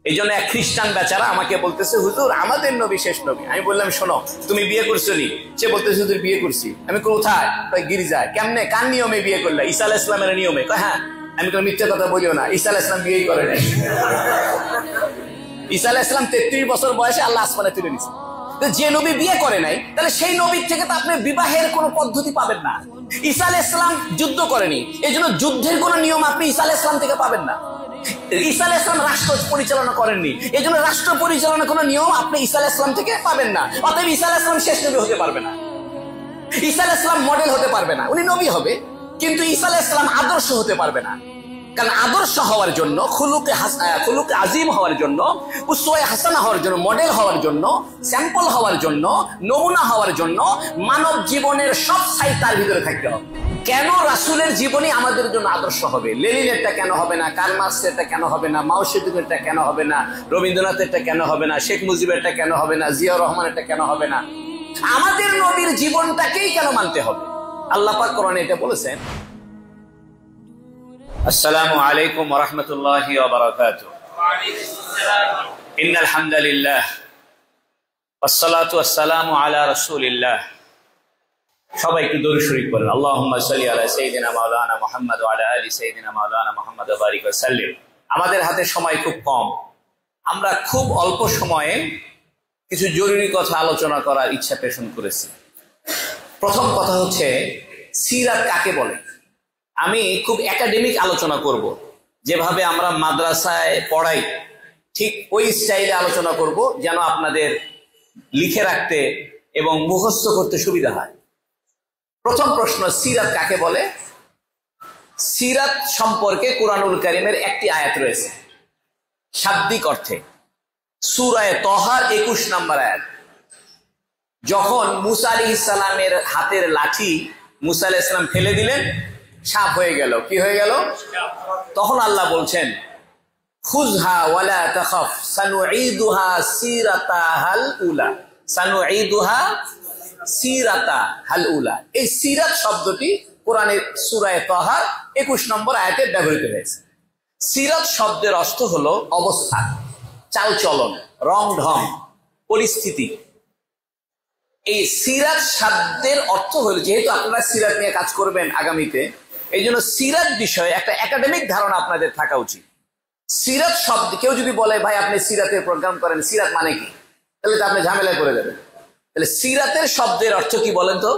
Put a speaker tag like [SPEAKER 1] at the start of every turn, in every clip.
[SPEAKER 1] এই জন্য এক খ্রিস্টান বেচারা আমাকে বলতেছে, হুজুর আমাদের নবী শেষ নবী। আমি বললাম, শোনো, তুমি বিয়ে করছো নি? সে বলতেছে, হুজুর বিয়ে করছি। আমি কোথায়? গির্জায়। কেমনে, কার নিয়মে বিয়ে করলা? ঈসা আলাইহিস সালামের নিয়মে। হ্যাঁ। আমি কোনো মিথ্যে কথা বলিও না, ঈসা আলাইহিস সালাম বিয়েই করে নাই। ঈসা আলাইহিস সালাম 33 বছর বয়সে আল্লাহ আসমানে তুলে নিছে। যে নবী বিয়ে করে নাই, তাহলে সেই নবীর থেকে তো আপনি বিবাহের কোনো পদ্ধতি পাবেন না। ঈসা আলাইহিস সালাম যুদ্ধ করেনি, এই জন্য যুদ্ধের কোনো নিয়ম আপনি ঈসা আলাইহিস সালাম থেকে পাবেন না। ঈসা আলাইহিস সালাম রাষ্ট্র পরিচালনা করেননি, এই জন্য রাষ্ট্র পরিচালনার কোনো নিয়ম আপনি ঈসা আলাইহিস সালাম থেকে পাবেন না। অতএব ঈসা আলাইহিস সালাম শেষ নবী হতে পারবে না। ঈসা আলাইহিস সালাম মডেল হতে পারবে না, উনি নবী হবে, কিন্তু ঈসা আলাইহিস সালাম আদর্শ হতে পারবে না। কারণ আদর্শ হওয়ার জন্য, খুলুকে আজিম হওয়ার জন্য, উসওয়ায়ে হাসানা হওয়ার জন্য, মডেল হওয়ার জন্য, স্যাম্পল হওয়ার জন্য, নমুনা হওয়ার জন্য মানব জীবনের সব সাইড তার ভিতরে থাকতে হবে। কেন রাসূলের জীবনী আমাদের জন্য আদর্শ হবে? লেনিনেরটা কেন হবে না? কার্ল মার্কসেরটা কেন হবে না? মাও সেতুংয়েরটা কেন হবে না? রবীন্দ্রনাথেরটা কেন হবে না? শেখ মুজিবেরটা কেন হবে না? জিয়াউর রহমানেরটা কেন হবে না? আমাদের নবীর জীবনটাকেই কেন মানতে হবে? আল্লাহ পাক কোরআনে এটা বলেছেন। আসসালামু আলাইকুম ওয়া রাহমাতুল্লাহি ওয়া বারাকাতুহু। ওয়া আলাইকুম আসসালাম। ইন্নাল হামদালিল্লাহ ওয়াস সালাতু ওয়াস সালামু আলা রাসূলিল্লাহ। সবাই একটু দরুদ শরীফ পড়েন। আল্লাহুম্মা সাল্লি আলা সাইয়্যিদিনা মাওলানা মুহাম্মদ ওয়া আলা আলি সাইয়্যিদিনা মাওলানা মুহাম্মদ ওয়া বারিক ওয়া সাল্লিম। আমাদের হাতে সময় খুব কম, আমরা খুব অল্প সময়ে কিছু জরুরি কথা আলোচনা করার ইচ্ছা পোষণ করেছি। প্রথম কথা হচ্ছে, সিরাত কাকে বলে? আমি খুব একাডেমিক আলোচনা করব, যেভাবে আমরা মাদ্রাসায় পড়াই ঠিক ওই স্টাইলে আলোচনা করব, যেন আপনাদের লিখে রাখতে এবং মুখস্থ করতে সুবিধা হয়। প্রথম প্রশ্ন, সিরাত কাকে বলে? সিরাত সম্পর্কে কুরআনুল কারীমের একটি আয়াত রয়েছে শাব্দিক অর্থে, সূরা তহার 21 নম্বর আয়াত। যখন মুসা আলাইহিস সালামের হাতের লাঠি মুসা আলাইহিস সালাম ফেলে দিলেন, সাপ হয়ে গেল। কি হয়ে গেল? তখন আল্লাহ বলছেন, খুযহা ওয়ালা তাখাফ সানুঈদুহা সিরাতাহাল উলা। সানুঈদুহা সিরাতাহাল উলা। এই সিরাত শব্দটি কোরআনের সূরা তহার 21 নম্বর আয়াতে ব্যবহৃত হয়েছে। সিরাত শব্দের অর্থ হলো অবস্থা, চালচলন, রং ঢং, পরিস্থিতি। এই সিরাত শব্দের অর্থ হলো, যেহেতু আপনারা সিরাত নিয়ে কাজ করবেন আগামীতে, এই জন্য সিরাত বিষয়ে একটা একাডেমিক ধারণা আপনাদের থাকা উচিত। সিরাত শব্দ, কেউ যদি বলে ভাই আপনি সিরাতের প্রোগ্রাম করেন, সিরাত মানে কি, তাহলে তো আপনি ঝামেলায় পড়ে যাবেন। তাহলে সিরাতের শব্দের অর্থ কি বলেন তো?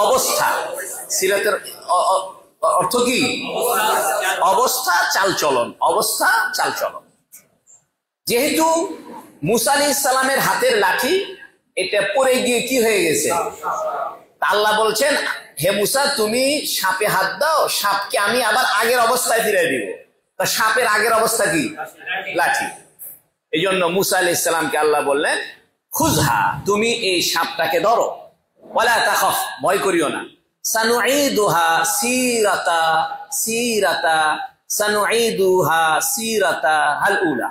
[SPEAKER 1] অবস্থা। সিরাতের অর্থ কি? অবস্থা, চালচলন। অবস্থা, চালচলন। যেহেতু মুসা আলাইহিস সালামের হাতের লাঠি এটা পড়ে গিয়ে কি হয়ে গেছে, আল্লাহ বলছেন, হে মুসা তুমি সাপে হাত দাও, সাপকে আমি আবার আগের অবস্থায় ফিরিয়ে দিব। তা সাপের আগের অবস্থা কি? লাঠি। এই জন্য মুসা আলাইহিস সালামকে আল্লাহ বললেন, খুযহা, তুমি এই সাপটাকে ধরো, ওয়ালা তাখাফ, ভয় করিও না, সানুঈদুহা সিরাতা সিরাতা সানুঈদুহা সিরাতাহাল উলা,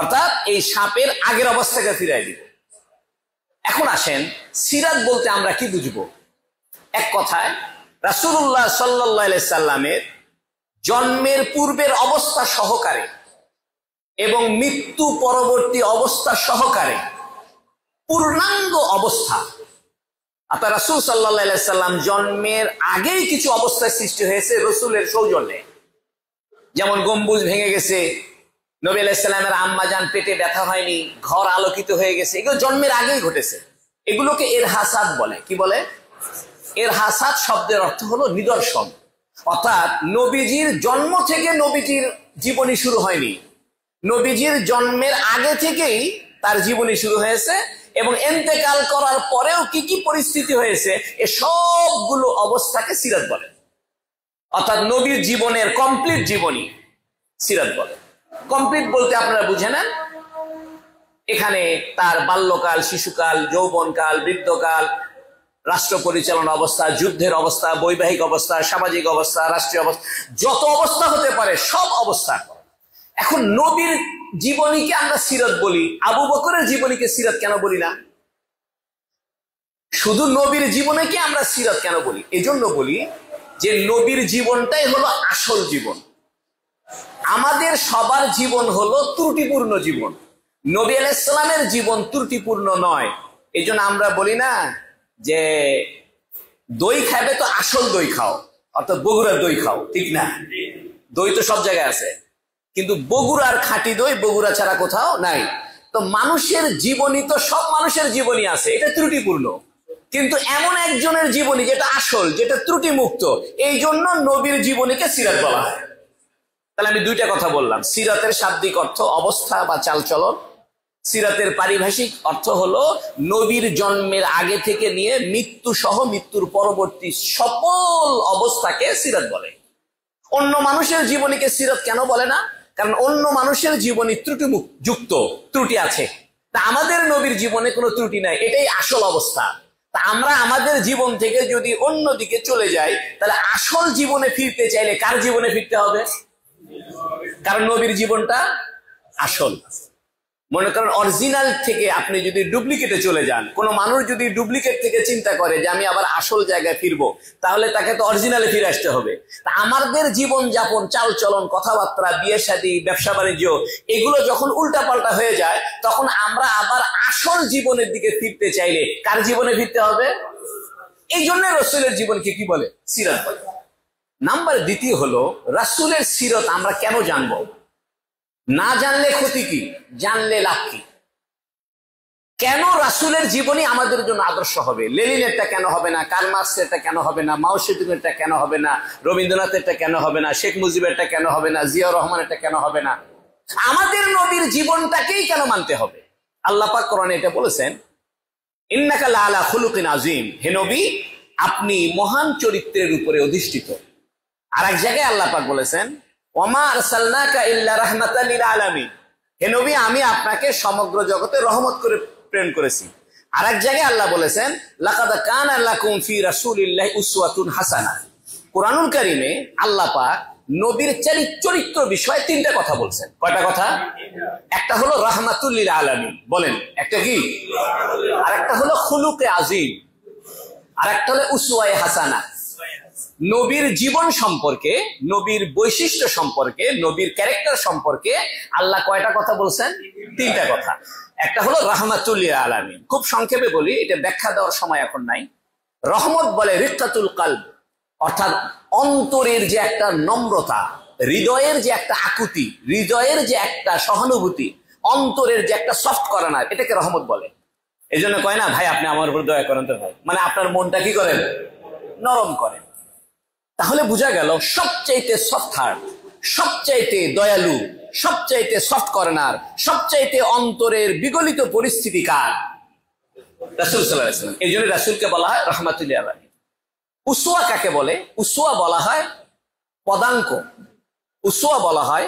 [SPEAKER 1] অর্থাৎ এই সাপের আগের অবস্থাকে ফিরিয়ে দিব। এখন আসেন, সিরাত বলতে আমরা কি বুঝবো? এক কথায় রাসূলুল্লাহ সাল্লাল্লাহু আলাইহি সাল্লামের জন্মের পূর্বের অবস্থা সহকারে এবং মৃত্যু পরবর্তী অবস্থা সহকারে পূর্ণাঙ্গ অবস্থা। আপনার রাসূল সাল্লাল্লাহু আলাইহি সাল্লাম জন্মের আগেই কিছু অবস্থার সৃষ্টি হয়েছে রাসূলের সৌজন্যে, যেমন গম্বুজ ভেঙে গেছে, নবী আলাইহিস সালামের আম্মাজান পেটে ব্যথা হয়নি, ঘর আলোকিত হয়ে গেছে, এগুলো জন্মের আগেই ঘটেছে। এগুলোকে ইরহাসাত বলে। কি বলে? ইরহাসাত শব্দের অর্থ হলো নিদর্শন। অর্থাৎ নবীজির জন্ম থেকে নবীজির জীবনী শুরু হয়নি, নবীজির জন্মের আগে থেকেই তার জীবনী শুরু হয়েছে, এবং ইন্তেকাল করার পরেও কি কি পরিস্থিতি হয়েছে, এ সবগুলো অবস্থাকে সিরাত বলে। অর্থাৎ নবীর জীবনের কমপ্লিট জীবনী সিরাত বলে। কমপ্লিট বলতে আপনারা বুঝে নেন, এখানে তার বাল্যকাল, শিশুকাল, যৌবনকাল, বৃদ্ধকাল, রাষ্ট্র পরিচালনা অবস্থা, যুদ্ধের অবস্থা, বৈবাহিক অবস্থা, সামাজিক অবস্থা, রাষ্ট্রীয় অবস্থা, যত অবস্থা হতে পারে সব অবস্থা। এখন নবীর জীবনীকে আমরা সিরাত বলি, আবু বকরের জীবনীকে সিরাত কেন বলি না? শুধু নবীর জীবনীকে আমরা সিরাত কেন বলি? এজন্য বলি যে নবীর জীবনটাই হলো আসল জীবন। আমাদের সবার জীবন হলো ত্রুটিপূর্ণ জীবন, নবী আলাইহিস সালামের জীবন ত্রুটিপূর্ণ নয়। এই জন্য আমরা বলি না যে দই খাবে তো আসল দই খাও, অর্থাৎ বগুড়ার দই খাও, ঠিক না? দই তো সব জায়গায় আছে, কিন্তু বগুড়ার খাঁটি দই বগুড়া ছাড়া কোথাও নাই। তো মানুষের জীবনী তো সব মানুষের জীবনী আছে, এটা ত্রুটিপূর্ণ, কিন্তু এমন একজনের জীবনী যেটা আসল, যেটা ত্রুটি মুক্ত, এই জন্য নবীর জীবনীকে সিরাত বলা হয়। তাহলে আমি দুইটা কথা বললাম, সিরাতের শাব্দিক অর্থ অবস্থা বা চালচলন, সিরাতের পারিভাষিক অর্থ হলো নবীর জন্মের আগে থেকে নিয়ে মৃত্যু সহ মৃত্যুর পরবর্তী সকল অবস্থাকে সিরাত বলে। অন্য মানুষের জীবনীকে সিরাত কেন বলে না? কারণ অন্য মানুষের জীবনী ত্রুটি যুক্ত, ত্রুটি আছে। তা আমাদের নবীর জীবনে কোনো ত্রুটি নাই, এটাই আসল অবস্থা। তা আমরা আমাদের জীবন থেকে যদি অন্যদিকে চলে যাই, তাহলে আসল জীবনে ফিরতে চাইলে কার জীবনে ফিরতে হবে? কারণ নবীর জীবনটা আসল। মনে করেন অরিজিনাল থেকে আপনি যদি ডুপ্লিকেটে চলে যান, কোন মানুষ যদি ডুপ্লিকেট থেকে চিন্তা করে যে আমি আবার আসল জায়গায় ফিরবো, তাহলে তাকে তো অরিজিনালে ফিরে আসতে হবে। তা আমাদের জীবন যাপন, চাল চলন, কথাবার্তা, বিয়ে শাদী, ব্যবসা বাণিজ্য, এগুলো যখন উল্টাপাল্টা হয়ে যায়, তখন আমরা আবার আসল জীবনের দিকে ফিরতে চাইলে কার জীবনে ফিরতে হবে? এই জন্য রাসূলের জীবনকে কি বলে? সিরাত বলে। নাম্বার দ্বিতীয় হলো রাসূলের সিরাত আমরা কেন জানবো? না জানলে ক্ষতি কি, জানলে লাভ কি? কেন রাসূলের জীবনী আমাদের জন্য আদর্শ হবে? লেনিনেরটা কেন হবে না? কার্ল মার্কসেরটা কেন হবে না? মাও সেতুংয়েরটা কেন হবে না? রবীন্দ্রনাথেরটা কেন হবে না? শেখ মুজিবেরটা কেন হবে না? জিয়াউর রহমানেরটা কেন হবে না? আমাদের নবীর জীবনটাকেই কেন মানতে হবে? আল্লাহ পাক কোরআনে এটা বলেছেন, ইন্নাকা লাআলা খুলুকিন আযীম, হে নবী আপনি মহান চরিত্রের উপরে অধিষ্ঠিত। আর এক জায়গায় আল্লাহ পাক বলেছেন, ওয়ামা আরসালনাকা ইল্লা রাহমাতাল লিল আলামিন, হে নবী আমি আপনাকে সমগ্র জগতে রহমত করে প্রেরণ করেছি। আর এক জায়গায় আল্লাহ বলেছেন, লাকাদ কানা লাকুম ফি রাসূলিল্লাহি উসওয়াতুন হাসানা। কুরআনুল কারীমে আল্লাহ পাক নবীর চরিত্র বিষয়ে তিনটা কথা বলছেন। কয়টা কথা? একটা হলো রাহমাতুল লিল আলামিন, বলেন একটা কি? আর একটা হলো খুলুকে আযীম, আর একটা হলো উসওয়ায়ে হাসানা। নবীর জীবন সম্পর্কে, নবীর বৈশিষ্ট্য সম্পর্কে, নবীর ক্যারেক্টার সম্পর্কে আল্লাহ কয়টা কথা বলছেন? তিনটা কথা। একটা হলো রাহমাতুল লিল আলামিন, খুব সংক্ষেপে বলি, এটা ব্যাখ্যা দেওয়ার সময় এখন নাই। রহমত বলে রিক্কাতুল কলব, অর্থাৎ অন্তরের যে একটা নম্রতা, হৃদয়ের যে একটা আকুতি, হৃদয়ের যে একটা সহানুভূতি, অন্তরের যে একটা সফট কর্নার, এটাকে রহমত বলে। এই জন্য কয় না, ভাই আপনি আমার উপর দয়া করেন তো ভাই, মানে আপনার মনটা কি করেন? নরম করেন। তাহলে বোঝা গেল সবচাইতে সফট হার্ট, সবচাইতে দয়ালু, সবচাইতে সফট কর্নার, সবচাইতে অন্তরের বিগলিত পরিস্থিতি কার? রাসূল সাল্লাল্লাহু আলাইহি ওয়াসাল্লাম। এই জন্য রাসূলকে বলা হয় রাহমাতুল লিল আলামিন। উসওয়া কাকে বলে? উসওয়া বলা হয় পদাঙ্ক। উসওয়া বলা হয়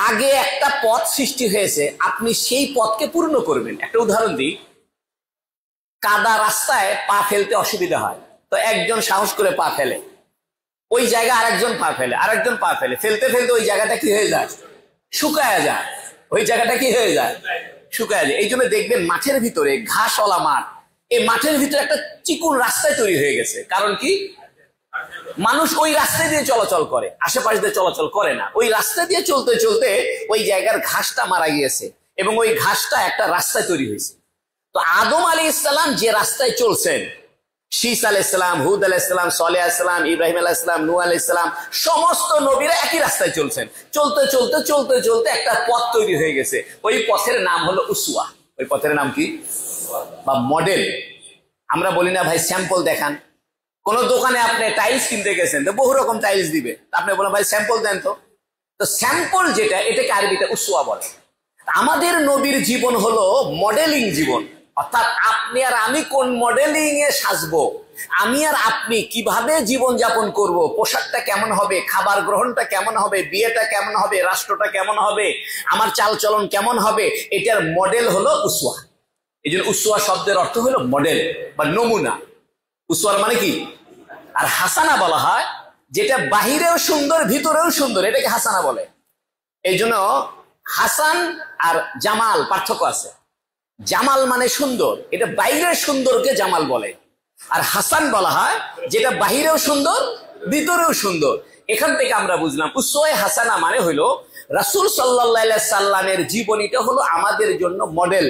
[SPEAKER 1] আগে একটা পথ সৃষ্টি হয়েছে, আপনি সেই পথকে পূর্ণ করবেন। একটা উদাহরণ দিই, কাদা রাস্তায় পা ফেলতে অসুবিধা হয়, তো একজন সাহস করে পা ফেলে, ওই জায়গা আরেকজন পা ফেলে, আরেকজন পা ফেলে, ফেলতে ফেলতে ওই জায়গাটা কি হয়ে যায়? শুকায় যায়। ওই জায়গাটা কি হয়ে যায়? শুকায় যায়। এই জন্য দেখবেন মাঠের ভিতরে, ঘাসওয়ালা মাঠ, এই মাঠের ভিতরে একটা চিকুন রাস্তায় তৈরি হয়ে গেছে। কারণ কি? মানুষ ওই রাস্তা দিয়ে চলাচল করে, আশেপাশে দিয়ে চলাচল করে না। ওই রাস্তা দিয়ে চলতে চলতে ওই জায়গার ঘাসটা মারা গিয়েছে এবং ওই ঘাসটা একটা রাস্তায় তৈরি হয়েছে। তো আদম আলাইহিস সালাম যে রাস্তায় চলছেন, শীস আলাইহিস সালাম, হুদ আলাইহিস সালাম, সালেহ আলাইহিস সালাম, ইব্রাহিম আলাইহিস সালাম, নূহ আলাইহিস সালাম, সমস্ত নবীরা একই রাস্তায় চলছেন। চলতে চলতে চলতে চলতে একটা পথ তৈরি হয়ে গেছে। ওই পথের নাম হলো উসওয়া। ওই পথের নাম কি? বা মডেল। আমরা বলি না ভাই স্যাম্পল দেখান। কোন দোকানে আপনি টাইলস কিনতে গেছেন, তো বহু রকম টাইলস দিবে, আপনি বলেন ভাই স্যাম্পল দেন তো। তো স্যাম্পল যেটা, এটাকে আরবিতে উসওয়া বলে। আমাদের নবীর জীবন হলো মডেলিং জীবন, অর্থাৎ আপনি আর আমি কোন মডেলিং এ সাজবো, আমি আর আপনি কিভাবে জীবন যাপন করব, পোশাকটা কেমন হবে, খাবার গ্রহণটা কেমন হবে, বিয়েটা কেমন হবে, রাষ্ট্রটা কেমন হবে, আমার চালচলন কেমন হবে, এটার মডেল হলো উসওয়া। এই জন্য উসওয়া শব্দের অর্থ হলো মডেল বা নমুনা। উসওয়ার মানে কি? আর হাসানা বলা হয় যেটা বাহিরেও সুন্দর ভিতরেও সুন্দর, এটাকে হাসানা বলে। এই জন্য হাসান আর জামাল পার্থক্য আছে। জামাল মানে সুন্দর, এটা বাইরের সুন্দরকে জামাল বলে। আর হাসান বলা হয় যেটা বাহিরেও সুন্দর ভিতরেও সুন্দর। এখান থেকে আমরা বুঝলাম উসওয়ায়ে হাসানা মানে হইলো রাসূল সাল্লাল্লাহু আলাইহি সাল্লামের জীবনীটা হলো আমাদের জন্য মডেল,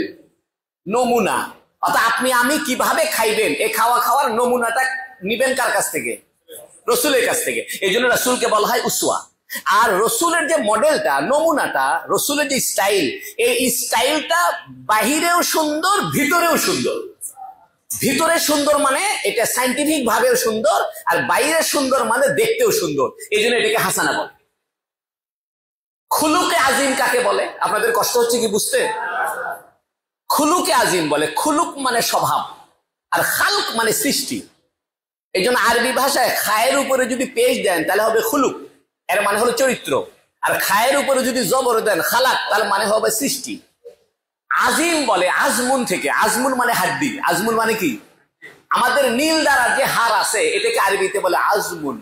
[SPEAKER 1] নমুনা। অর্থাৎ আপনি আমি কিভাবে খাইবেন, এই খাওয়ার নমুনাটা নিবেন কার কাছ থেকে? রসুলের কাছ থেকে। এই জন্য রাসূলকে বলা হয় উসওয়া। আর রসুলের যে মডেলটা, নমুনাটা, রসুলের যে স্টাইল, এই স্টাইলটা বাহিরেও সুন্দর, ভিতরেও সুন্দর। ভিতরে সুন্দর মানে এটা সাইন্টিফিক ভাবেও সুন্দর, আর বাইরে সুন্দর মানে দেখতেও সুন্দর। এই জন্য এটাকে হাসানা বলে। খুলুকে আজিম কাকে বলে? আপনাদের কষ্ট হচ্ছে কি বুঝতে? খুলুকে আজিম বলে। খুলুক মানে স্বভাব, আর খালক মানে সৃষ্টি। এই জন্য আরবি ভাষায় খায়ের উপরে যদি পেশ দেন তাহলে হবে খুলুক, এর মানে হলো চরিত্র। আর খায়ের উপরে যদি জবর দেন খালাক, তার মানে হবে সৃষ্টি। আজিম বলে আজমুন থেকে। আজমুন মানে হাড্ডি। আজমুন মানে কি? আমাদের নীল দ্বারা যে হাড় আছে এটাকে আরবিতে বলে আজমুন।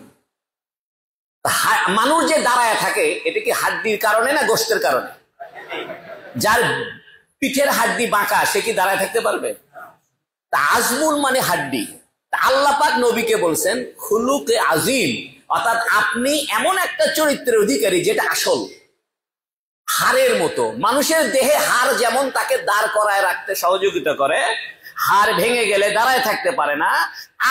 [SPEAKER 1] মানুষ যে দাঁড়ায় থাকে এটা কি হাড্ডির কারণে না গোশতের কারণে? যার পিঠের হাড্ডি বাঁকা সে কি দাঁড়ায় থাকতে পারবে? তা আজমুন মানে হাড্ডি। আল্লাহ পাক নবীকে বলছেন খুলুকে আজিম, অর্থাৎ আপনি এমন একটা চরিত্রের অধিকারী যেটা আসল, হাড়ের মতো। মানুষের দেহে হাড় যেমন তাকে দাঁড় করায় রাখতে সহযোগিতা করে, হাড় ভেঙে গেলে দাঁড়ায় থাকতে পারে না,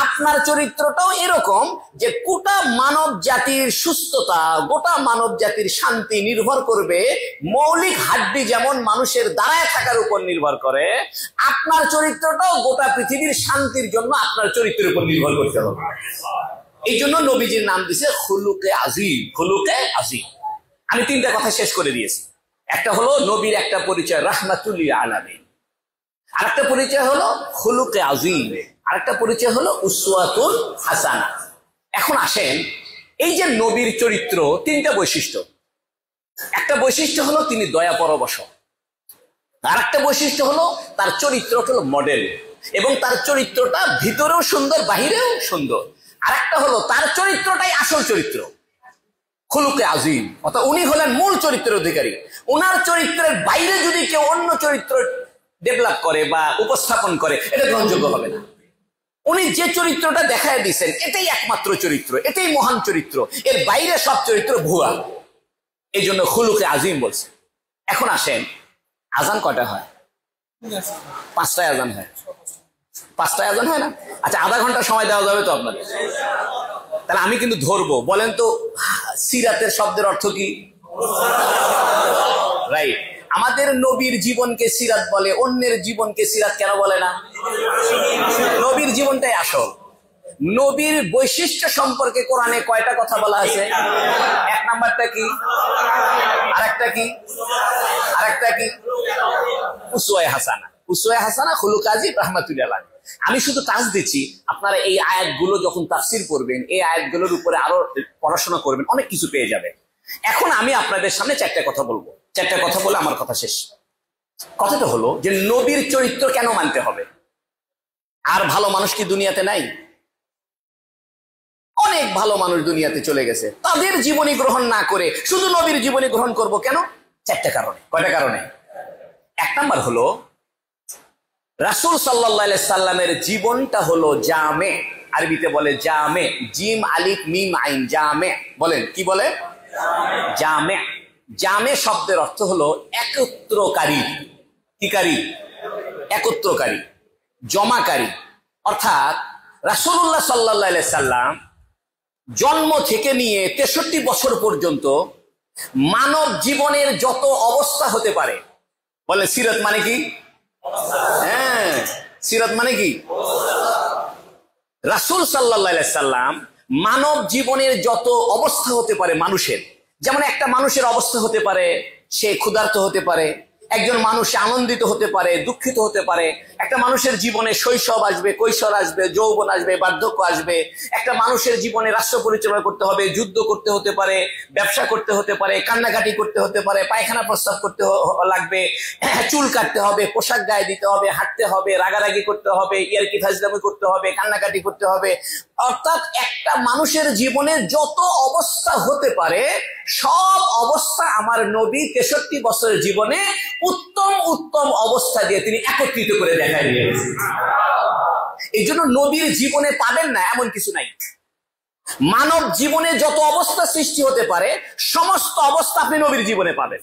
[SPEAKER 1] আপনার চরিত্রটাও এরকম যে গোটা মানব জাতির সুস্থতা, গোটা মানব জাতির শান্তি নির্ভর করবে মৌলিক হাড্ডি যেমন মানুষের দাঁড়ায় থাকার উপর নির্ভর করে, আপনার চরিত্রটাও গোটা পৃথিবীর শান্তির জন্য আপনার চরিত্রের উপর নির্ভর করতে হবে। এই জন্য নবীজির নাম দিছে খুলুকে আজিম। খুলুকে আজিম। আমি তিনটা কথা শেষ করে দিয়েছি। একটা হলো নবীর একটা পরিচয় রাহমাতুল লিল আলামিন, আরেকটা পরিচয় হলো খুলুকে আজিম, আরেকটা পরিচয় হলো উসওয়াতুন হাসানা। এখন আসেন, এই যে নবীর চরিত্র তিনটা বৈশিষ্ট্য। একটা বৈশিষ্ট্য হলো তিনি দয়া পরবশ, আরেকটা বৈশিষ্ট্য হলো তার চরিত্র হলো মডেল, এবং তার চরিত্রটা ভিতরেও সুন্দর বাহিরেও সুন্দর। আরেকটা হলো তার চরিত্রটাই আসল চরিত্র, খুলুকে আজিম, অর্থাৎ উনি হলেন মূল চরিত্রের অধিকারী। ওনার চরিত্রের বাইরে যদি কেউ অন্য চরিত্র ডেভেলপ করে বা উপস্থাপন করে এটা গ্রহণযোগ্য হবে না। উনি যে চরিত্রটা দেখায় দিয়েছেন এটাই একমাত্র চরিত্র, এটাই মহান চরিত্র, এর বাইরে সব চরিত্র ভুয়া। এই জন্য খুলুকে আজিম বলছে। এখন আসেন, আজান কয়টা হয়? 5টায় আজান হয়। 5টায় আজান হয় না? আচ্ছা, আধা ঘন্টা সময় দেওয়া যাবে তো আপনাদের? তাহলে আমি কিন্তু ধরবো। বলেন তো সিরাতের শব্দের অর্থ কি? রাইট। আমাদের নবীর জীবনকে সিরাত বলে, অন্যের জীবনকে সিরাত কেন বলে না? নবীর জীবনটাই আসল। নবীর বৈশিষ্ট্য সম্পর্কে কোরআনে কয়টা কথা বলা আছে? এক নাম্বারটা কি? আরেকটা কি? আরেকটা কি? উসওয়ায়ে হাসানা। উসওয়ায়ে হাসানা, খুলুক আজিম, রাহমাতুল লিল আলামিন। আমি শুধু কাজ দিচ্ছি, আপনারা এই আয়াতগুলো যখন তাফসীর করবেন, এই আয়াতগুলোর উপরে আরো পড়াশোনা করবেন, অনেক কিছু পেয়ে যাবেন। এখন আমি আপনাদের সামনে চারটা কথা বলবো। চারটা কথা বলে আমার কথা শেষ। কথাটা হলো যে নবীর চরিত্র কেন মানতে হবে? আর ভালো মানুষ কি দুনিয়াতে নাই? অনেক ভালো মানুষ দুনিয়াতে চলে গেছে, তাদের জীবনী গ্রহণ না করে শুধু নবীর জীবনী গ্রহণ করব কেন? চারটা কারণে। কয়টা কারণে? এক নাম্বার হলো রাসূল সাল্লাল্লাহু আলাইহি সাল্লামের জীবনটা হলো জামে। আরবিতে বলে জামে, জিম আলিফ মিম আইন, জামে। বলেন কি বলে? জামে। জামে শব্দের অর্থ হলো একত্রকারী। কি কারী? একত্রকারী, জমাকারী। অর্থাৎ রাসূলুল্লাহ সাল্লাল্লাহু আলাইহি সাল্লাম জন্ম থেকে নিয়ে 63 বছর পর্যন্ত মানব জীবনের যত অবস্থা হতে পারে, বলে সিরাত মানে কি? হ্যাঁ, সিরাত মানে কি? রাসূল সাল্লাল্লাহু আলাইহি সাল্লাম মানব জীবনের যত অবস্থা হতে পারে মানুষের, যেমন একটা মানুষের অবস্থা হতে পারে সে ক্ষুধার্ত হতে পারে, একজন মানুষ আনন্দিত হতে পারে, দুঃখিত হতে পারে, একটা মানুষের জীবনে শৈশব আসবে, কৈশোর আসবে, যৌবন আসবে, বার্ধক্য আসবে, একটা মানুষের জীবনে রাষ্ট্র পরিচালনা করতে হবে, যুদ্ধ করতে হতে পারে, ব্যবসা করতে হতে পারে, কান্নাকাটি করতে হতে পারে, পায়খানা প্রস্রাব করতে লাগবে, চুল কাটতে হবে, পোশাক গায়ে দিতে হবে, হাঁটতে হবে, রাগারাগি করতে হবে, ইয়ারকি ফাজলামি করতে হবে, কান্নাকাটি করতে হবে। অর্থাৎ একটা মানুষের জীবনে যত অবস্থা হতে পারে সব অবস্থা আমার নবী 63 বছরের জীবনে উত্তম উত্তম অবস্থা দিয়ে তিনি একত্রিত করে দেখায় দিয়েছেন। এই জন্য নবীর জীবনে পাবেন না এমন কিছু নাই। মানব জীবনে যত অবস্থা সৃষ্টি হতে পারে সমস্ত অবস্থা আপনি নবীর জীবনে পাবেন।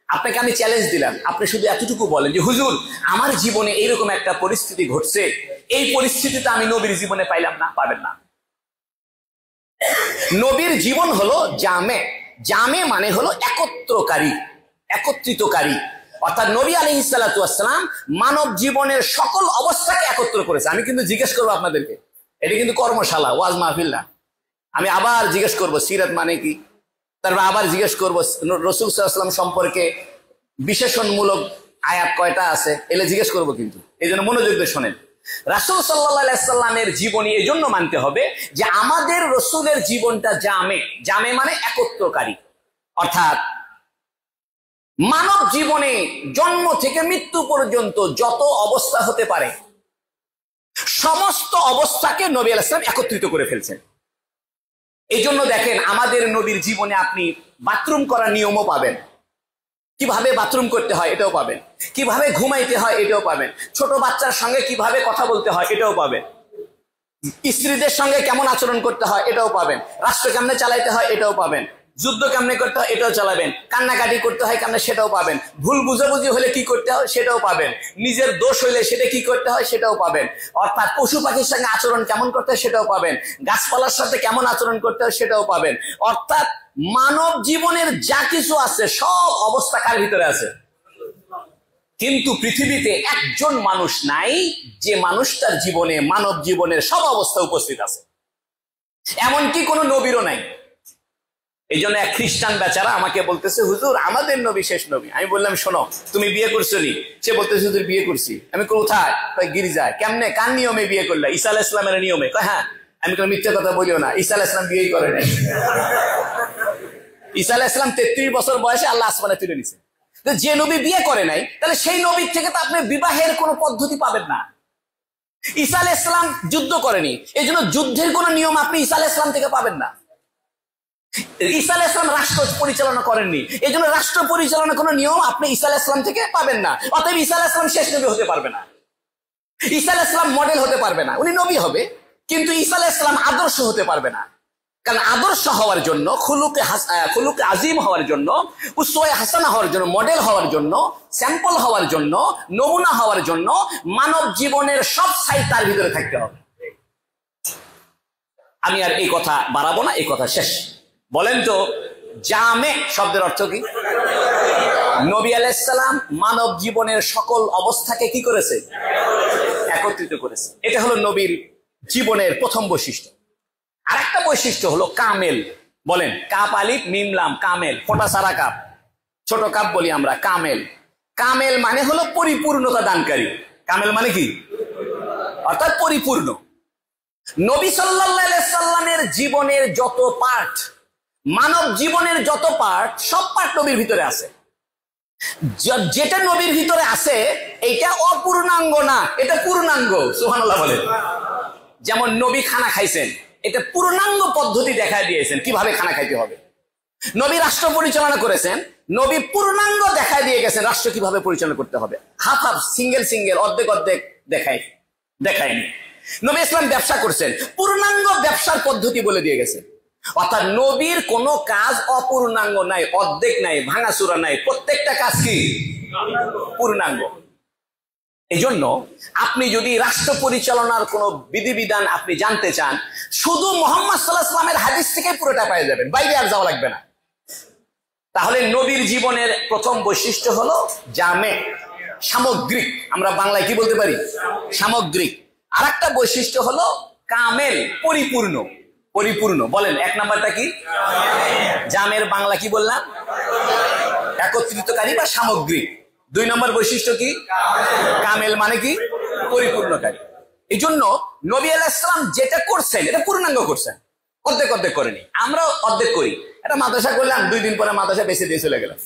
[SPEAKER 1] আপনাকে আমি চ্যালেঞ্জ দিলাম, আপনি শুধু এতটুকু বলেন যে হুজুর আমার জীবনে এইরকম একটা পরিস্থিতি ঘটছে, এই পরিস্থিতিটা আমি নবীর জীবনে পাইলাম না। পাবেন না। নবীর জীবন হলো জামে। জামে মানে হলো একত্রকারী, একত্রিতকারী। অর্থাৎ নবী আলাইহিস সালাতু ওয়াস সালাম মানব জীবনের সকল অবস্থাকে একত্র করেছে। আমি কিন্তু জিজ্ঞেস করবো আপনাদেরকে, এটা কিন্তু কর্মশালা, ওয়াজ মাহফিল না। আমি আবার জিজ্ঞেস করবো সিরাত মানে কি, তারপর আবার জিজ্ঞেস করবো রাসূল সাল্লাল্লাহু আলাইহি ওয়াসাল্লাম সম্পর্কে বিশেষণমূলক আয়াত কয়টা আছে, এলে জিজ্ঞেস করবো। কিন্তু এই জন্য মনোযোগ দিয়ে শোনেন। রাসূল সাল্লাল্লাহু আলাইহি ওয়াসাল্লামের জীবনী এই জন্য মানতে হবে যে আমাদের রসুলের জীবনটা জামে। জামে মানে একত্রকারী। অর্থাৎ মানব জীবনে জন্ম থেকে মৃত্যু পর্যন্ত যত অবস্থা হতে পারে সমস্ত অবস্থাকে নবী আলাইহিস সালাম একত্রিত করে ফেলছেন। এই জন্য দেখেন আমাদের নবীর জীবনে আপনি বাথরুম করার নিয়মও পাবেন, কিভাবে বাথরুম করতে হয় এটাও পাবেন, কিভাবে ঘুমাইতে হয় এটাও পাবেন, ছোট বাচ্চার সঙ্গে কিভাবে কথা বলতে হয় এটাও পাবেন, স্ত্রীদের সঙ্গে কেমন আচরণ করতে হয় এটাও পাবেন, রাষ্ট্র কেমনে চালাইতে হয় এটাও পাবেন, যুদ্ধ কেমনে করতে হয় এটাও চালাবেন, কান্নাকাটি করতে হয় কেমনে সেটাও পাবেন, ভুল বুঝাবুঝি হলে কি করতে হয় সেটাও পাবেন, নিজের দোষ হইলে সেটা কি করতে হয় সেটাও পাবেন। অর্থাৎ পশু পাখির সঙ্গে আচরণ কেমন করতে হয় সেটাও পাবেন, গাছপালার সাথে কেমন আচরণ করতে হয় সেটাও পাবেন। অর্থাৎ মানব জীবনের যা কিছু আছে সব অবস্থা কার ভিতরে আছে। কিন্তু পৃথিবীতে একজন মানুষ নাই যে মানুষটার জীবনে মানব জীবনের সব অবস্থা উপস্থিত আছে, এমনকি কোন নবীরও নাই। এই জন্য এক খ্রিস্টান বেচারা আমাকে বলতেছে হুজুর আমাদের নবী শেষ নবী। আমি বললাম শোনো তুমি বিয়ে করছো নি? সে বলতেছে হুজুর বিয়ে করছি। আমি কোথায়? গির্জায়। কেমনে, কার নিয়মে বিয়ে করলা? ঈসা আলাইহিস সালামের নিয়মে। হ্যাঁ। আমি কোনো মিথ্যা কথা বলিও না, ঈসা আলাইহিস সালাম বিয়েই করে নাই। ঈসা আলাইহিস সালাম 33 বছর বয়সে আল্লাহ আসমানে তুলে নিছে। যে নবী বিয়ে করে নাই তাহলে সেই নবীর থেকে তো আপনি বিবাহের কোনো পদ্ধতি পাবেন না। ঈসা আলাইহিস সালাম যুদ্ধ করেনি, এই জন্য যুদ্ধের কোনো নিয়ম আপনি ঈসা আলাইহিস সালাম থেকে পাবেন না। ঈসা আলাইহিস সালাম রাষ্ট্র পরিচালনা করেননি, এই জন্য রাষ্ট্র পরিচালনা কোনো নিয়ম আপনি ঈসা আলাইহিস সালাম থেকে পাবেন না। অতএব ঈসা আলাইহিস সালাম শেষ নবী হতে পারবে না। ঈসা আলাইহিস সালাম মডেল হতে পারবে না, উনি নবী হবে কিন্তু ঈসা আলাইহিস সালাম আদর্শ হতে পারবে না। কারণ আদর্শ হওয়ার জন্য, খুলুকে আজিম হওয়ার জন্য, উসওয়ায়ে হাসানা হওয়ার জন্য, মডেল হওয়ার জন্য, স্যাম্পল হওয়ার জন্য, নমুনা হওয়ার জন্য মানব জীবনের সব সাইড তার ভিতরে থাকতে হবে। আমি আর এই কথা বাড়াবো না, এই কথা শেষ। বলেন তো জামে শব্দের অর্থ কি? নবী আলাইহিস সালাম মানব জীবনের সকল অবস্থাকে কি করেছে? একত্রিত করেছে। এটা হলো নবীর জীবনের প্রথম বৈশিষ্ট্য। আরেকটা বৈশিষ্ট্য হলো কামেল। বলেন কাপ আলিফ মিম লাম, কামেল, ফোঁটা সারা কাপ, ছোট কাপ বলি আমরা। কামেল, কামেল মানে হলো পরিপূর্ণতা দানকারী। কামেল মানে কি? অর্থাৎ পরিপূর্ণ। নবী সাল্লাল্লাহু আলাইহি সাল্লামের জীবনের যত পার্ট, মানব জীবনের যত পার্ট, সব পার্ট নবীর ভিতরে আছে। যেটা নবীর ভিতরে আছে এটা অপূর্ণাঙ্গ না, এটা পূর্ণাঙ্গ। সুবহানাল্লাহ বলেন। যেমন নবী খানা খাইছেন, এটা পূর্ণাঙ্গ পদ্ধতি দেখায় দিয়েছেন কিভাবে খানা খাইতে হবে। নবী রাষ্ট্র পরিচালনা করেছেন, নবী পূর্ণাঙ্গ দেখায় দিয়ে গেছেন রাষ্ট্র কিভাবে পরিচালনা করতে হবে। হাফ হাফ, সিঙ্গেল সিঙ্গেল, অর্ধেক অর্ধেক দেখায়নি। নবী ইসলাম ব্যবসা করছেন, পূর্ণাঙ্গ ব্যবসার পদ্ধতি বলে দিয়ে গেছেন। অর্থাৎ নবীর কোনো কাজ অপূর্ণাঙ্গ নাই, অর্ধেক নাই, ভাঙাচুরা নাই, প্রত্যেকটা কাজ কি? পূর্ণাঙ্গ। এই জন্য আপনি যদি রাষ্ট্র পরিচালনার কোনো বিধিবিধান আপনি জানতে চান, শুধু মুহাম্মদ সাল্লাল্লাহু আলাইহি ওয়াসাল্লামের হাদিস থেকে পুরোটা পেয়ে যাবেন, বাইরে আর যাওয়া লাগবে না। তাহলে নবীর জীবনের প্রথম বৈশিষ্ট্য হলো জামে, সামগ্রিক। আমরা বাংলায় কি বলতে পারি? সামগ্রিক। আর একটা বৈশিষ্ট্য হলো কামেল, পরিপূর্ণ। পরিপূর্ণ বলেন এক নাম্বারটা কি? জামের বাংলা কি বললাম? একত্রিতকারী বা সামগ্রিক। 2 নম্বর বৈশিষ্ট্য কি? কামেল মানে কি? পরিপূর্ণকারী। এই জন্য নবী আলাইহিস সালাম যেটা করছেন এটা পূর্ণাঙ্গ করছেন, অর্ধেক অর্ধেক করেনি। আমরাও অর্ধেক করি। এটা মাদ্রাসা করলাম, 2 দিন পরে মাদ্রাসা বেঁচে দিয়ে চলে গেলাম।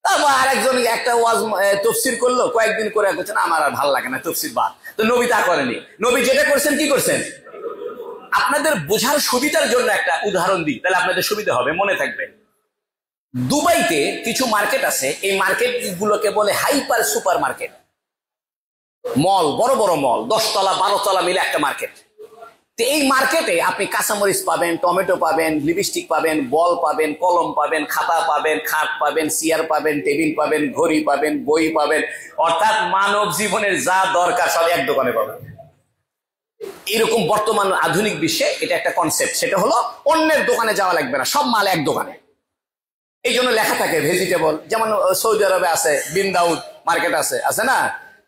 [SPEAKER 1] তারপর আরেকজন একটা ওয়াজ তাফসীর করলো, কয়েকদিন করে বলছেন আমার আর ভালো লাগে না তাফসীর বাদ। তো নবী তা করেনি। নবী যেটা করছেন কি করছেন? আপনাদের বোঝার সুবিধার জন্য একটা উদাহরণ দিই, তাহলে আপনাদের সুবিধা হবে, মনে থাকবে। দুবাইতে কিছু মার্কেট আছে, এই মার্কেট গুলোকে বলে হাইপার সুপার মার্কেট। মল, বড় বড় মল, 10 তলা 12 তলা মিলে একটা মার্কেট। তো এই মার্কেটে আপনি কাঁচামরিচ পাবেন, টমেটো পাবেন, লিপস্টিক পাবেন, বল পাবেন, কলম পাবেন, খাতা পাবেন, খাট পাবেন, চেয়ার পাবেন, টেবিল পাবেন, ঘড়ি পাবেন, বই পাবেন, অর্থাৎ মানব জীবনের যা দরকার সব এক দোকানে পাবেন। এরকম বর্তমান আধুনিক বিশ্বে এটা একটা কনসেপ্ট, সেটা হলো অন্যের দোকানে যাওয়া লাগবে না, সব মাল এক দোকানে। এই জন্য লেখা থাকে ভেজিটেবল, যেমন সৌদি আরবে আছে বিন দাউদ মার্কেট আছে না,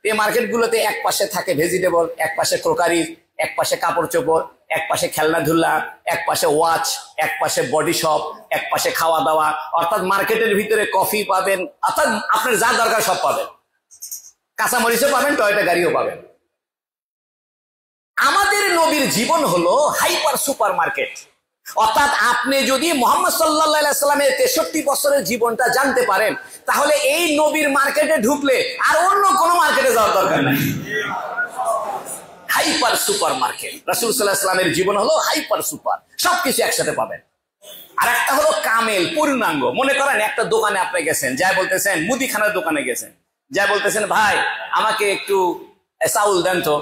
[SPEAKER 1] এই মার্কেট গুলোতে এক পাশে থাকে ভেজিটেবল, এক পাশে ক্রোকারি, এক পাশে কাপড় চোপড়, এক পাশে খেলনাধুলা, এক পাশে ওয়াচ, এক পাশে বডি শপ, এক পাশে খাওয়া দাওয়া, অর্থাৎ মার্কেটের ভিতরে কফি পাবেন, অর্থাৎ আপনার যা দরকার সব পাবেন, কাঁচামরিচও পাবেন, টয়টা গাড়িও পাবেন। আমাদের নবীর জীবন হলো হাইপার সুপার মার্কেট। অর্থাৎ আপনি যদি মুহাম্মদ সাল্লাল্লাহু আলাইহি সাল্লামের 63 বছরের জীবনটা জানতে পারেন, তাহলে এই নবীর মার্কেটে ঢুকলে আর অন্য কোনো মার্কেটে যাওয়ার দরকার নাই। হাইপার সুপার মার্কেট, রাসূল সাল্লাল্লাহু আলাইহি সাল্লামের জীবন হলো হাইপার সুপার, সবকিছু একসাথে পাবেন। আর একটা হলো কামেল, পূর্ণাঙ্গ। মনে করেন একটা দোকানে আপনি গেছেন, যাই বলতেছেন, মুদিখানার দোকানে গেছেন, যাই বলতেছেন ভাই আমাকে একটু চাউল দেন তো।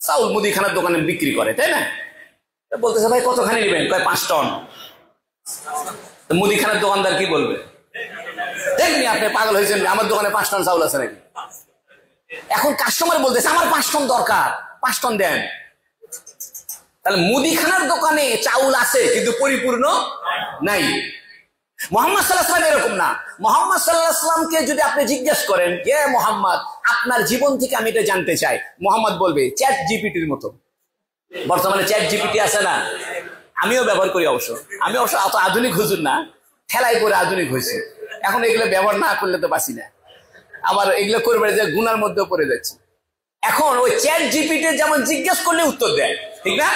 [SPEAKER 1] চাউল মুদিখানার দোকানে বিক্রি করে, তাই না? বলতেছে ভাই কতখানি নেবেন? কয় 5 টন। মুদিখানার দোকানদার কি বলবে? দেখনি আপনি পাগল হয়েছেন, আমার দোকানে 5 টন চাউল আছে নাকি? এখন কাস্টমার বলতেছে আমার 5 টন দরকার, 5 টন দেন। তাহলে মুদিখানার দোকানে চাউল আছে কিন্তু পরিপূর্ণ নাই। মুহাম্মদ সাল্লাল্লাহু আলাইহি ওয়াসাল্লাম এরকম না। মুহাম্মদ সাল্লাল্লাহু আলাইহি ওয়াসাল্লামকে যদি আপনি জিজ্ঞেস করেন, হে মুহাম্মদ আপনার জীবন থেকে আমি এটা জানতে চাই, মুহাম্মদ বলবে চ্যাট জিপিটির মতো। বর্তমানে চ্যাট জিপিটি আছে না, আমিও ব্যবহার করি, অবশ্য আমি অবশ্য অত আধুনিক হুজুর না, ঠেলাই করে আধুনিক হয়েছে। এখন এগুলো ব্যবহার না করলে তো বাঁচি না, আবার এগুলো করবে যে গুনার মধ্যে পড়ে যাচ্ছে। এখন ওই চ্যাট জিপিটি যেমন জিজ্ঞেস করলে উত্তর দেয়, ঠিক না?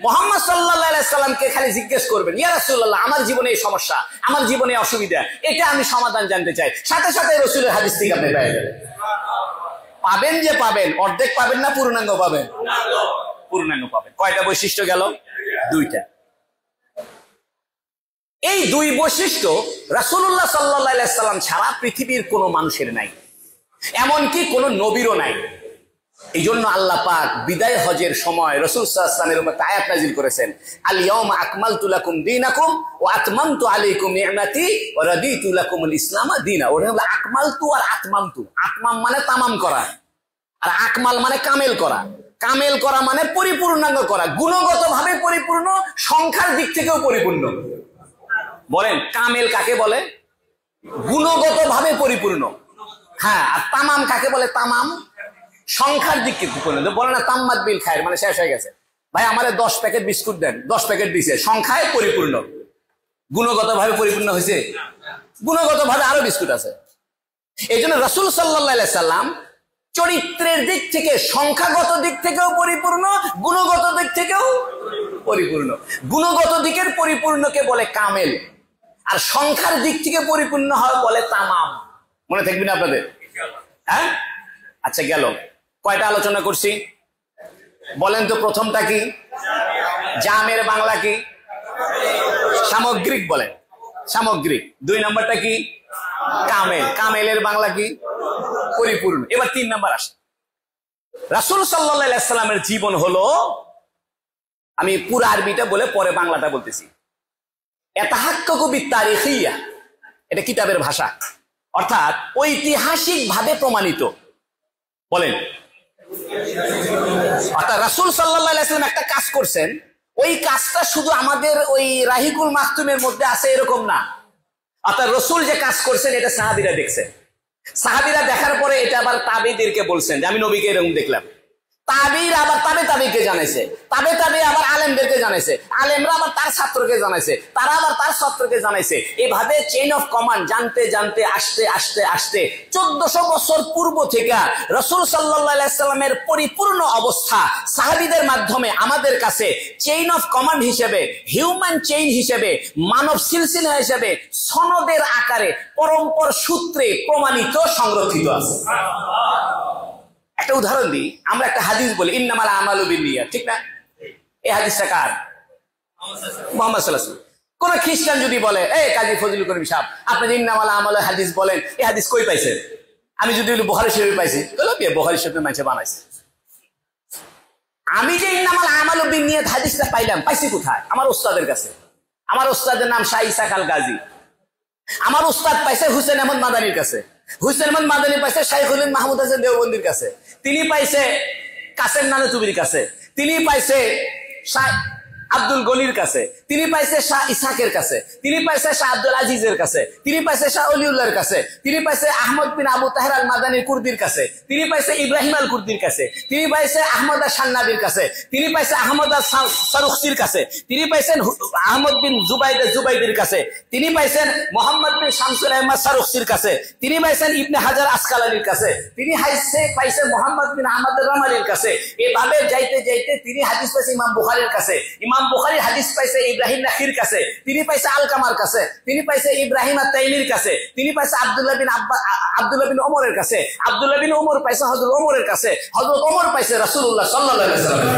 [SPEAKER 1] মুহাম্মদ সাল্লাল্লাহু আলাইহি সাল্লামকে খালি জিজ্ঞেস করবেন, ইয়া রাসূলুল্লাহ আমার জীবনে এই সমস্যা, আমার জীবনে অসুবিধা, এটা আমি সমাধান জানতে চাই, সাথে সাথে রাসূলের হাদিস থেকে আপনি পেয়ে যাবেন। পাবেন যে পাবেন, অর্ধেক পাবেন না পূর্ণাঙ্গ পাবেন? পূর্ণাঙ্গ পাবেন। কয়টা বৈশিষ্ট্য গেল? 2টা। এই 2 বৈশিষ্ট্য রাসূলুল্লাহ সাল্লাল্লাহু আলাইহি সাল্লাম ছাড়া পৃথিবীর কোনো মানুষের নাই, এমনকি কোনো নবীরও নাই। এই জন্য আল্লাহ পাক বিদায় হজের সময় রাসূল সাল্লাল্লাহু আলাইহি ওয়াসাল্লামের উপর আয়াত নাযিল করেছেন, আল ইয়াউমা আকমালতু লাকুম দীনাকুম ওয়া আতমামতু আলাইকুম নি'মাতি ওয়া রাদিতু লাকুমুল ইসলাম দীনা। ওটা হলো আকমালতু আর আতমামতু। আতমাম মানে তামাম করা, আর আকমাল মানে কামেল করা। কামেল করা মানে পরিপূর্ণাঙ্গ করা, গুণগতভাবে পরিপূর্ণ, সংখ্যার দিক থেকেও পরিপূর্ণ। বলেন কামেল কাকে বলে? গুণগতভাবে পরিপূর্ণ। হ্যাঁ, আর তামাম কাকে বলে? তামাম সংখ্যার দিক থেকে পরিপূর্ণ। বলে না তাম্মাত বিল খায়ের, মানে শেষ হয়ে গেছে। ভাই আমাদের 10 প্যাকেট বিস্কুট দেন, 10 প্যাকেট দিছে, সংখ্যায় পরিপূর্ণ। গুণগতভাবে পরিপূর্ণ হয়েছে? গুণগতভাবে আরো বিস্কুট আছে। এই জন্য রাসূল সাল্লাল্লাহু আলাইহি সাল্লাম চরিত্রের দিক থেকে, সংখ্যাগত দিক থেকেও পরিপূর্ণ, গুণগত দিক থেকেও পরিপূর্ণ। গুণগত দিকের পরিপূর্ণকে বলে কামেল, আর সংখ্যার দিক থেকে পরিপূর্ণ হয় বলে তামাম। মনে থাকবে না আপনাদের? হ্যাঁ, আচ্ছা গেল। কয়টা আলোচনা করছি বলেন তো? প্রথমটা কি? জামের বাংলা কি? সামগ্রিক বলেন, সামগ্রিক। 2 নম্বরটা কি? কামেল। কামেলের বাংলা কি? পরিপূর্ণ। এবার 3 নম্বর আসে। রাসূল সাল্লাল্লাহু আলাইহি সাল্লামের জীবন হলো, আমি পুরো আরবিটা বলে পরে বাংলাটা বলতেছি, ইয়াতাহাক্কাকু বিতারিখিয়া, এটা কিতাবের ভাষা, অর্থাৎ ঐতিহাসিক ভাবে প্রমাণিত। বলেন, অর্থাৎ রাসূল সাল্লাল্লাহু আলাইহি সাল্লাম একটা কাজ করছেন, ওই কাজটা শুধু আমাদের ওই রাহিকুল মাকতুমের মধ্যে আছে এরকম না। অর্থাৎ রাসূল যে কাজ করছেন এটা সাহাবীরা দেখছেন, সাহাবীরা দেখার পরে এটা আবার তাবেঈদেরকে বলছেন যে আমি নবীকে এরকম দেখলাম। তাবেঈরা আবার তাবেঈকে জানাইছে, তাবেঈ আবার আলেমদেরকে জানাইছে, আলেমরা আবার তার ছাত্রকে জানাইছে, তারা আবার তার ছাত্রকে জানাইছে। এভাবে চেইন অফ কমান্ড জানতে জানতে আসতে আসতে আসতে 1400 বছর পূর্ব থেকে রাসূল সাল্লাল্লাহু আলাইহি সাল্লামের পরিপূর্ণ অবস্থা সাহাবীদের মাধ্যমে আমাদের কাছে চেইন অফ কমান্ড হিসেবে, হিউম্যান চেইন হিসেবে, মানব সিলসিলা হিসেবে, সনদের আকারে, পরম্পর সূত্রে প্রমাণিত, সংরক্ষিত আছে। একটা উদাহরণ দিই, আমরা একটা হাদিস বলি ইন্নামাল আমালু বিন্নিয়াত, ঠিক না? এই হাদিসটা কার? মুহাম্মদ সাল্লাল্লাহু আলাইহি ওয়াসাল্লাম। কোন খ্রিস্টান যদি বলে, এই কাজী ফজলুল করিম সাহেব আপনি ইন্নামাল আমালু হাদিস বলেন, এই হাদিস কই পাইছেন? আমি যদি বলি বুখারী শরীফে পাইছি, তাহলে বুখারী শরীফে মানুষে বানাইছে। আমি যে ইন্নামাল আমালু বিন্নিয়াত হাদিসটা পাইছি কোথায়? আমার ওস্তাদের কাছে। আমার ওস্তাদের নাম শাহ ইসা আল গাজী। আমার ওস্তাদ পাইছে হুসেন আহমদ মাদানির কাছে। হুসেন আহমদ মাদানি পাইছে শাইখুল মাহমুদ হাসান দেওবন্দির কাছে। তিনি পাইছে কাসেম নানুতুবির কাছে। তিনি পাইছে শাহ আব্দুল গনির কাছে। তিনি পাইছে শাহ ইসাকের কাছে। তিনি পাইছে শাহ আব্দুল আজিজের কাছে। তিনি পাইছে শাহ অলিউল্লাহর কাছে। তিনি পাইছে আহমদ বিন আবু তাহের আল মাদানী কুর্দির কাছে। তিনি পাইছে ইব্রাহিম আল কুর্দির কাছে। তিনি পাইছে আহমদ আল শান্নাবির কাছে। তিনি পাইছে আহমদ আল সারুখসির কাছে। তিনি পাইছেন আহমদ বিন জুবাইদের কাছে। তিনি পাইছেন মোহাম্মদ বিন শামসুল আহমদ সারুখসির কাছে। তিনি পাইছেন ইবনে হাজার আসকালানির কাছে। তিনি পাইছে মোহাম্মদ বিন আহমদ রামালির কাছে। এভাবে যাইতে যাইতে তিনি হাদিস পাইছে ইমাম বুখারীর কাছে। ইমাম বুখারী হাদিস পাইছে ইব্রাহিম নাখির কাছে। তিনি পাইছে আলকামার কাছে। তিনি পাইছে ইব্রাহিম আত-তাইমির কাছে। তিনি পাইছে আব্দুল্লাহ বিন ওমরের কাছে। আব্দুল্লাহ বিন ওমর পাইছে হযরত ওমরের কাছে। হযরত ওমর পাইছে রাসূলুল্লাহ সাল্লাল্লাহু আলাইহি ওয়াসাল্লাম।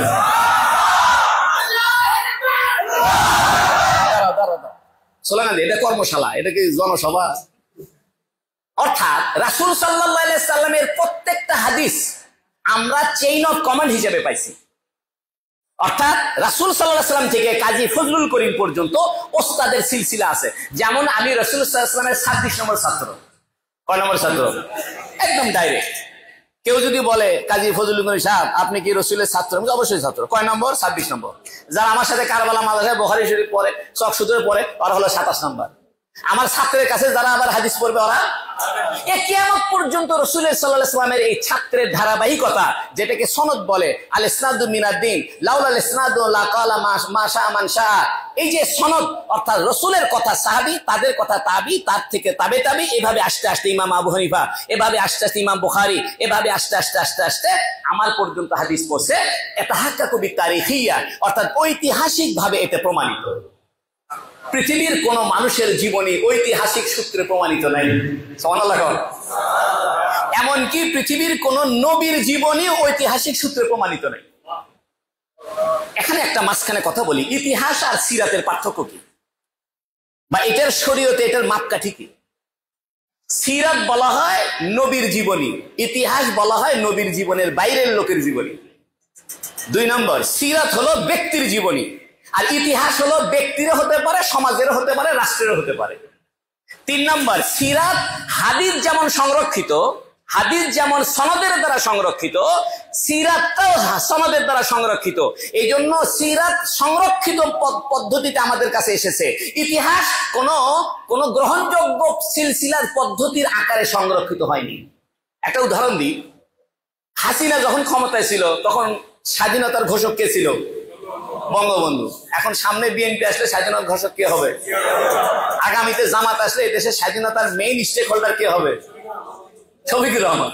[SPEAKER 1] সোলানা এটা কর্মশালা, এটা কি জনসভা? অর্থাৎ রাসূল সাল্লাল্লাহু আলাইহি সাল্লামের প্রত্যেকটা হাদিস আমরা চেইন অফ কমান্ড হিসেবে পাইছি। অর্থাৎ রাসূল সাল্লাল্লাহু আলাইহি সাল্লাম থেকে কাজী ফজলুল করিম পর্যন্ত ওস্তাদের সিলসিলা আছে। যেমন আমি রাসূল সাল্লাল্লাহু আলাইহি সাল্লামের 26 নম্বর ছাত্র। কয় নম্বর ছাত্র? একদম ডাইরেক্ট। কেউ যদি বলে কাজী ফজলুল করিম সাহেব আপনি কি রাসূলের ছাত্র? আমি অবশ্যই ছাত্র। কয় নম্বর? 26 নম্বর। যারা আমার সাথে কারবালা মাদ্রাসায় বুখারী শরীফ পড়ে, চকসুদরে পড়ে, ওরা হলো 27 নম্বর। আমার ছাত্রের কাছে যারা আবার হাদিস পড়বে ওরা কিয়ামত পর্যন্ত রাসূলের সাল্লাল্লাহু আলাইহি ওয়াসাল্লামের এই ছাত্রের ধারাবাহিকতা, যেটাকে সনদ বলে, আল ইসনাদু মিনাদ-দ্বীন, লাউলাল ইসনাদু লা ক্বালা মা শাআ মান শাআ। এই যে সনদ, অর্থাৎ রাসূলের কথা সাহাবী, তাদের কথা তাবি, তার থেকে তাবে তাবি, এভাবে আস্তে আস্তে ইমাম আবু হানিফা, এভাবে আস্তে আস্তে ইমাম বুখারী, এভাবে আস্তে আস্তে আমার পর্যন্ত হাদিস পৌঁছে। এটা হাক্কাকু বিতারিখিয়া, অর্থাৎ ঐতিহাসিক ভাবে এটা প্রমাণিত। পৃথিবীর কোন মানুষের জীবনী ঐতিহাসিক সূত্রে প্রমাণিত নাই। সুবহানাল্লাহ। এমনকি পৃথিবীর কোন নবীর জীবনী ঐতিহাসিক সূত্রে প্রমাণিত নাই। এখানে একটা মাঝখানে কথা বলি, ইতিহাস আর সিরাতের পার্থক্য কি, বা এটার শরীয়তে এটার মাপকাঠি কি? সিরাত বলা হয় নবীর জীবনী, ইতিহাস বলা হয় নবীর জীবনের বাইরের লোকের জীবনী। 2 নম্বর, সিরাত হলো ব্যক্তির জীবনী, আর ইতিহাস হলো ব্যক্তিরও হতে পারে, সমাজেরও হতে পারে, রাষ্ট্রেরও হতে পারে। 3 নম্বর, সিরাত হাদিস যেমন সংরক্ষিত, হাদিস যেমন সনদের দ্বারা সংরক্ষিত, সিরাতটাও সনদের দ্বারা সংরক্ষিত। এই জন্য সিরাত সংরক্ষিত পদ্ধতিতে আমাদের কাছে এসেছে। ইতিহাস কোন গ্রহণযোগ্য সিলসিলার পদ্ধতির আকারে সংরক্ষিত হয়নি। একটা উদাহরণ দিই, হাসিনা যখন ক্ষমতায় ছিল তখন স্বাধীনতার ঘোষক কে ছিল? বঙ্গবন্ধু। এখন সামনে বিএনপি আসলে স্বাধীনতার ঘোষক কে হবে? আগামীতে জামাত আসলে এই দেশের স্বাধীনতার মেইন স্টেক হোল্ডার কে হবে? শফিকুর রহমান।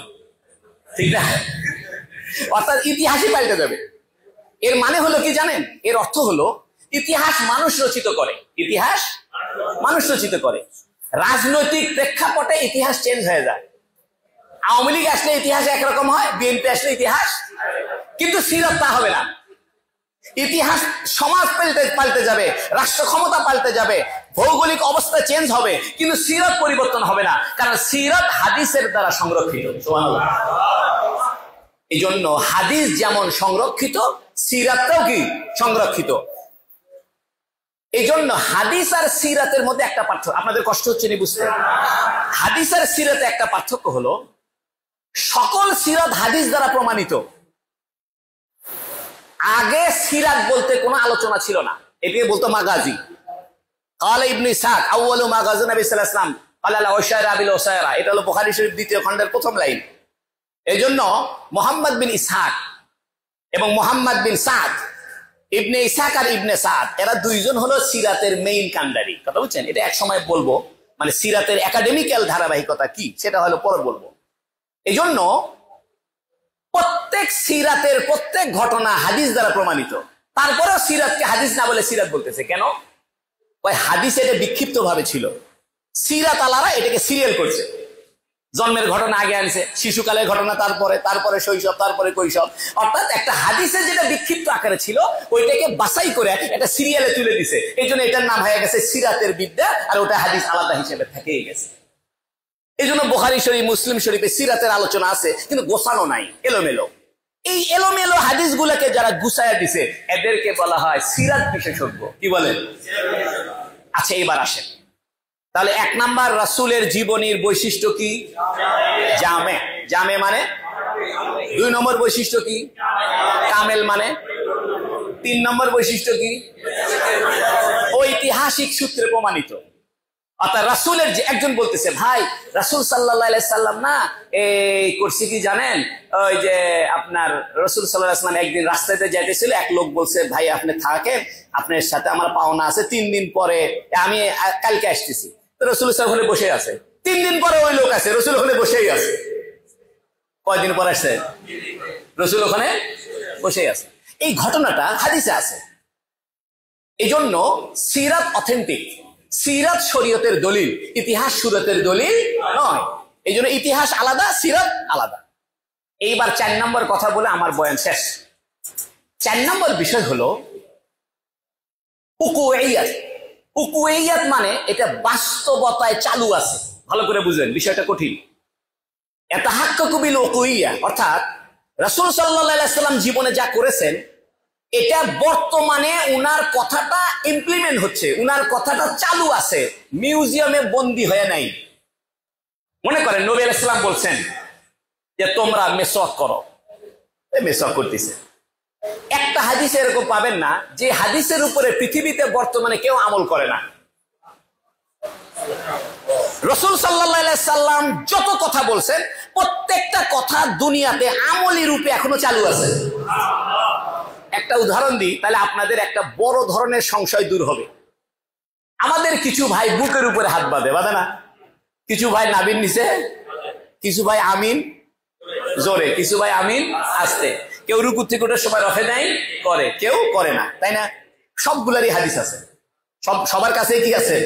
[SPEAKER 1] ঠিক না? অর্থাৎ ইতিহাসই পাল্টে যাবে। এর মানে হলো কি জানেন? এর অর্থ হলো ইতিহাস মানুষ রচিত করে, ইতিহাস মানুষ রচিত করে। রাজনৈতিক প্রেক্ষাপটে ইতিহাস চেঞ্জ হয়ে যায়। আওয়ামী লীগ আসলে ইতিহাস একরকম হয়, বিএনপি আসলে ইতিহাস, কিন্তু সিরাত তা হবে না। ইতিহাস সমাজ পাল্টে যাবে, রাষ্ট্র ক্ষমতা পাল্টে যাবে, ভৌগোলিক অবস্থা চেঞ্জ হবে, কিন্তু সিরাত পরিবর্তন হবে না, কারণ সিরাত হাদিসের দ্বারা সংরক্ষিত। সুবহানাল্লাহ। এই জন্য হাদিস যেমন সংরক্ষিত, সিরাতটাও কি সংরক্ষিত। এই জন্য হাদিস আর সিরাতের মধ্যে একটা পার্থক্য, আপনাদের কষ্ট হচ্ছে না বুঝতে? হাদিস আর সিরাতে একটা পার্থক্য হলো, সকল সিরাত হাদিস দ্বারা প্রমাণিত। আগে সিরাত বলতে কোনো আলোচনা ছিল না, এটিকে বলতো মাগাজি। ক্বালা ইবনে ইসহাক আউয়ালু মাগাজি নবী সাল্লাল্লাহু আলাইহি ওয়াসাল্লাম ক্বালা লা ওয়াশারা বিল ওয়াশারা। এটা হলো বুখারী শরীফ 2য় খণ্ডের প্রথম লাইন। এইজন্য মুহাম্মদ বিন ইসহাক এবং মুহাম্মদ বিন সাদ, ইবনে ইসহাক আর ইবনে সাদ, এরা দুইজন হলো সিরাতের মেইন কান্ডারি। কথা বুঝছেন? এটা এক সময় বলবো, মানে সিরাতের একাডেমিক্যাল ধারাবাহিকতা কি সেটা হলো পরে বলবো। এইজন্য প্রত্যেক সিরাতের প্রত্যেক ঘটনা হাদিস দ্বারা প্রমাণিত। তারপরেও সিরাতকে হাদিস না বলে সিরাত বলতেছে কেন? ওই হাদিস এটা বিক্ষিপ্ত ভাবে ছিল, সিরাত আলারা এটাকে সিরিয়াল করছে। জন্মের ঘটনা আগে আনছে, শিশুকালের ঘটনা তারপরে শৈশব, তারপরে কৈশোর। অর্থাৎ একটা হাদিসে যেটা বিক্ষিপ্ত আকারে ছিল ওইটাকে বাছাই করে একটা সিরিয়ালে তুলে দিছে। এই জন্য এটার নাম হয়ে গেছে সিরাতের বিদ্যা, আর ওটা হাদিস আলাদা হিসেবে থেকেই গেছে। এই জন্য বুখারী শরীফ, মুসলিম শরীফে সিরাতের আলোচনা আছে, কিন্তু গোছানো নাই, এলোমেলো। এই এলোমেলো হাদিসগুলোকে যারা গুছায়া দিছে এদেরকে বলা হয় সিরাত বিশেষজ্ঞ। কি বলেন? আচ্ছা এবার আসেন, তাহলে 1 নাম্বার রাসূলের জীবনীর বৈশিষ্ট্য কি? জামে। জামে মানে? 2 নম্বর বৈশিষ্ট্য কি? কামেল মানে? 3 নম্বর বৈশিষ্ট্য কি? ঐতিহাসিক সূত্রে প্রমাণিত। অর্থাৎ রাসূলের যে একজন বলতেছে, ভাই রাসূল সাল্লাল্লাহু আলাইহি সাল্লাম না এই করছে কি জানেন, ওই যে আপনার রাসূল সাল্লাল্লাহু আলাইহি সাল্লাম একদিন রাস্তাতে যাইতেছিল, এক লোক বলছে ভাই আপনি থাকেন, আপনার সাথে আমার পাওনা আছে, 3 দিন পরে আমি কালকে আসতেছি। তো রাসূল সাল্লাল্লাহু ওখানে বসে আছে, 3 দিন পরে ওই লোক আছে, রাসূল ওখানে বসেই আছে। কয়দিন পর আসছে? রাসূল ওখানে বসেই আছে। এই ঘটনাটা হাদিসে আছে। এই জন্য সিরাত অথেন্টিক, সিরাত শরীয়তের দলিল, ইতিহাস শরীয়তের দলিল নয়। এই জন্য ইতিহাস আলাদা, সিরাত আলাদা। এইবার 4 নম্বর কথা বলে আমার বয়ান শেষ। 4 নম্বর বিষয় হলো উকুইয়াত। উকুইয়াত মানে এটা বাস্তবতায় চালু আছে। ভালো করে বুঝলেন, বিষয়টা কঠিন। ইয়াতাহাক্কাকু বিল উকুইয়া, অর্থাৎ রাসূল সাল্লাল্লাহু আলাইহি সাল্লাম জীবনে যা করেছেন এটা বর্তমানে উনার কথাটা ইমপ্লিমেন্ট হচ্ছে, উনার কথাটা চালু আছে, মিউজিয়ামে বন্দী হয়ে নাই। মনে করেন নবী আলাইহিস সালাম বলছেন যে তোমরা মেসওয়াক করো, মেসওয়াক করতেছে। একটা হাদিসে এরকম পাবেন না যে হাদিসের উপরে পৃথিবীতে বর্তমানে কেউ আমল করে না। রাসূল সাল্লাল্লাহু আলাইহি সাল্লাম যত কথা বলছেন প্রত্যেকটা কথা দুনিয়াতে আমলি রূপে এখনো চালু আছে। একটা উদাহরণ দিই, তাহলে আপনাদের একটা বড় ধরনের সংশয় দূর হবে। আমাদের কিছু ভাই বুকের উপরে হাত বাঁধে না? কিছু ভাই নাভির নিচে, কিছু ভাই আমিন জোরে, কিছু ভাই আমিন আস্তে, কেউ রুকু থেকে ওঠার সময় রফে দেয় করে, কেউ করে না, তাই না? সবগুলারই হাদিস আছে, সবার কাছে কি আছে?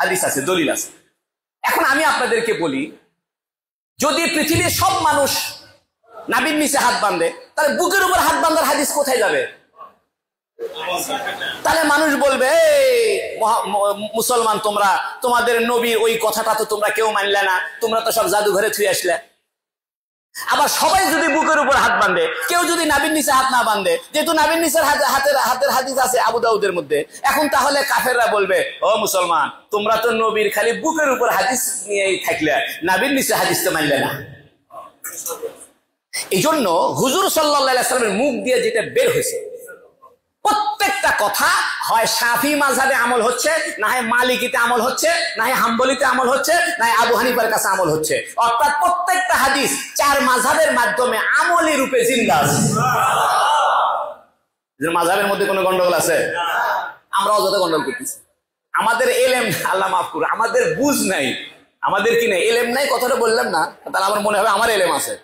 [SPEAKER 1] হাদিস আছে, দলিল আছে। এখন আমি আপনাদেরকে বলি, যদি পৃথিবীর সব মানুষ নাভির নিচে হাত বাঁধে তাহলে বুকের উপর হাত বাঁধার হাদিস কোথায় যাবে? তাহলে মানুষ বলবে মুসলমান তোমরা তোমাদের নবীর ওই কথাটা তো তোমরা কেউ মানলে না, তোমরা তো সব জাদুঘরে ছুঁয়ে আসলে। আবার সবাই যদি বুকের উপর হাত বাঁধে, কেউ যদি নাভির নিচে হাত না বাঁধে, যেহেতু নাভির নিচের হাতের হাদিস আছে আবু দাউদের মধ্যে, এখন তাহলে কাফেররা বলবে ও মুসলমান তোমরা তো নবীর খালি বুকের উপর হাদিস নিয়েই থাকলে, নাভির নিচে হাদিস তো মানলে না। এই জন্য হুজুর সাল্লাল্লাহু আলাইহি ওয়াসাল্লামের মুখ দিয়ে যেটা বের হয়েছে প্রত্যেকটা কথা হয় শাফি মাযহাবে আমল হচ্ছে, না হয় মালিকিতে আমল হচ্ছে, না হয় হাম্বলিতে আমল হচ্ছে, না হয় আবু হানিফার কাছে আমল হচ্ছে। অর্থাৎ প্রত্যেকটা হাদিস 4 মাযহাবের মাধ্যমে আমলি রূপে জিন্দা আছে। যে মাযহাবের মধ্যে কোনো গন্ডগোল আছে? আমরা অযথা গন্ডগোল করতেছি। আমাদের এলেম, আল্লাহ মাফ করুন, আমাদের বুঝ নাই, আমাদের কি নাই, এলেম নাই। কথাটা বললাম না, তাহলে আমার মনে হবে আমার এলেম আছে।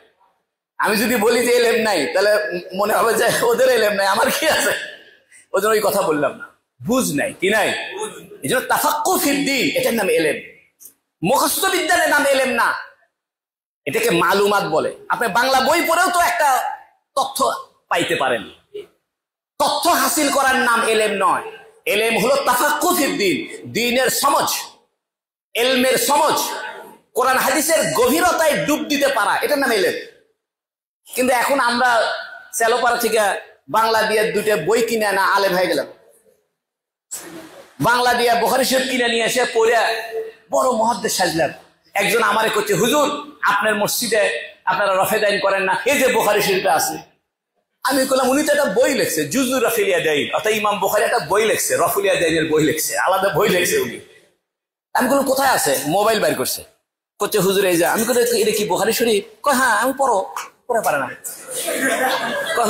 [SPEAKER 1] আমি যদি বলি যে এলেম নাই তাহলে মনে হবে যে ওদের এলেম নাই, আমার কি আছে? ওই জন্য ওই কথা বললাম না, বুঝ নাই, কি নাই। এই জন্য তাফাক্কুহ ফিদ্দীন এটার নাম এলেম, মুখস্থ বিদ্যার নাম এলেম না, এটাকে মালুমাত বলে। আপনি বাংলা বই পড়েও তো একটা তথ্য পাইতে পারেন, তথ্য হাসিল করার নাম এলেম নয়। এলেম হলো তাফাক্কুহ ফিদ্দীন, দ্বীনের সমঝ, এলমের সমঝ, কোরআন হাদিসের গভীরতায় ডুব দিতে পারা, এটার নাম এলেম। কিন্তু এখন আমরা সেলোপাড়া থেকে বাংলা দিয়ে 2টা বই কিনে না আলেম হয়ে গেলাম। বাংলা দিয়ে বুখারী শরীফ কিনে নিয়ে এসে পড়ে বড় মুহাদ্দিস সাজলাম। একজন আমারে কইছে হুজুর আপনার মসজিদে আপনারা রফেদাইন করেন না, এই যে বুখারী শরীফে আছে। আমি বললাম উনি তো একটা বই লিখছে জুজু রফিলিয়া দাইন, অর্থাৎ ইমাম বুখারী একটা বই লিখছে, রফিলিয়া দাইনের বই লিখছে, আলাদা বই লিখছে উনি। আমি বললাম কোথায় আছে? মোবাইল বের করছে, করছে হুজুর এই যে। আমি বলি এটা কি বুখারী শরীফ? কয় হ্যাঁ। আমি পড়ো, পড়ে পারে না।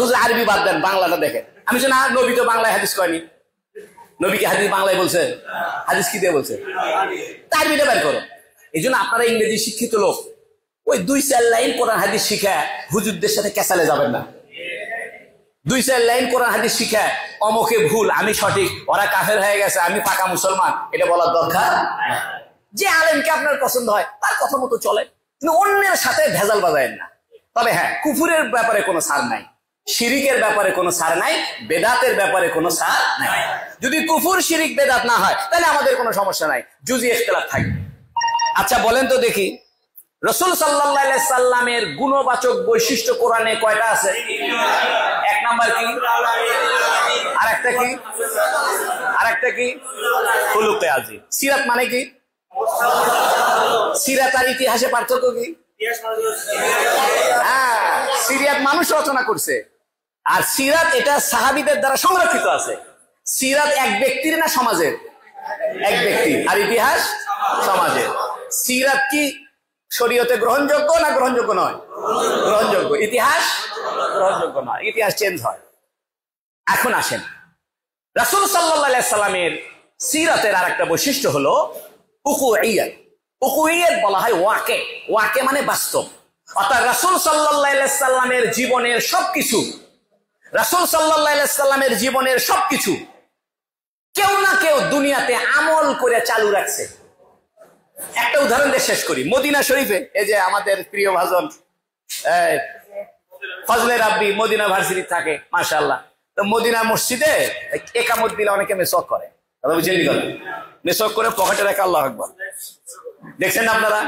[SPEAKER 1] হুজুর আরবি বাদ দেন, বাংলাটা দেখেন। আমি না, নবী তো বাংলায় হাদিস কয়নি, নবীকে হাদিস বাংলায় বলছে, হাদিস কি দিয়ে বলছে? আরবিটা বের করো। এই জন্য আপনারা ইংরেজি শিক্ষিত লোক, ওই 2-4 লাইন কোরআন হাদিস শিখা হুজুরদের সাথে ক্যাসালে যাবেন না। 2-4 লাইন কোরআন হাদিস শিখা অমুকে ভুল আমি সঠিক, ওরা কাফের হয়ে গেছে আমি পাকা মুসলমান, এটা বলার দরকার। যে আলেমকে আপনার পছন্দ হয় তার কথা মতো চলে, কিন্তু অন্যের সাথে ভেজাল বাজায়েন না। তবে হ্যাঁ, কুফুরের ব্যাপারে কোনো ছাড় নাই, শিরিকের ব্যাপারে কোনো ছাড় নাই, বেদাতের ব্যাপারে কোনো ছাড় নাই। যদি কুফুর শিরিক বেদাত না হয় তাহলে আমাদের কোনো সমস্যা নাই, জুজি ইখতিলাফ থাকবে। আচ্ছা বলেন তো দেখি, রাসূল সাল্লাল্লাহু আলাইহি সাল্লামের গুণবাচক বৈশিষ্ট্য কোরআনে কয়টা আছে? এক নাম্বার কি? আরেকটা কি? খুলুকে আজিম। সিরাত মানে কি? সিরাত আর ইতিহাসে পার্থক্য কি? হ্যাঁ, সিরাত মানুষ রচনা করছে, আর সিরাত এটা সাহাবীদের দ্বারা সংরক্ষিত আছে। সিরাত এক ব্যক্তির না সমাজের? এক ব্যক্তি। আর ইতিহাস সমাজের। সিরাত কি শরীয়তে গ্রহণযোগ্য না গ্রহণযোগ্য নয়? গ্রহণযোগ্য। ইতিহাস গ্রহণযোগ্য নয়, ইতিহাস চেঞ্জ হয়। এখন আসেন, রাসূল সাল্লাল্লাহু আলাইহি সাল্লামের সিরাতের আরেকটা বৈশিষ্ট্য হলো উকুইয়াত। উকুইয়াত বলা হয় ওয়াকে। ওয়াকে মানে বাস্তব। অর্থাৎ রাসূল সাল্লাল্লাহু আলাইহি সাল্লামের জীবনের সবকিছু, রাসূল সাল্লাল্লাহু আলাইহি সাল্লামের জীবনের সবকিছু কেউ না কেউ দুনিয়াতে আমল করে চালু রাখছে। একটা উদাহরণ দিয়ে শেষ করি। মদিনা শরীফে এই যে আমাদের প্রিয় ভাজন ফজলে রাব্বি মদিনা ভার্সিটি থাকে, মাশাআল্লাহ। তো মদিনা মসজিদে একামত দিলে অনেকে মেসওয়াক করে, কথা বুঝেন? মেসওয়াক করে পকেটে রাখে, আল্লাহু আকবার। দেখছেন আপনারা?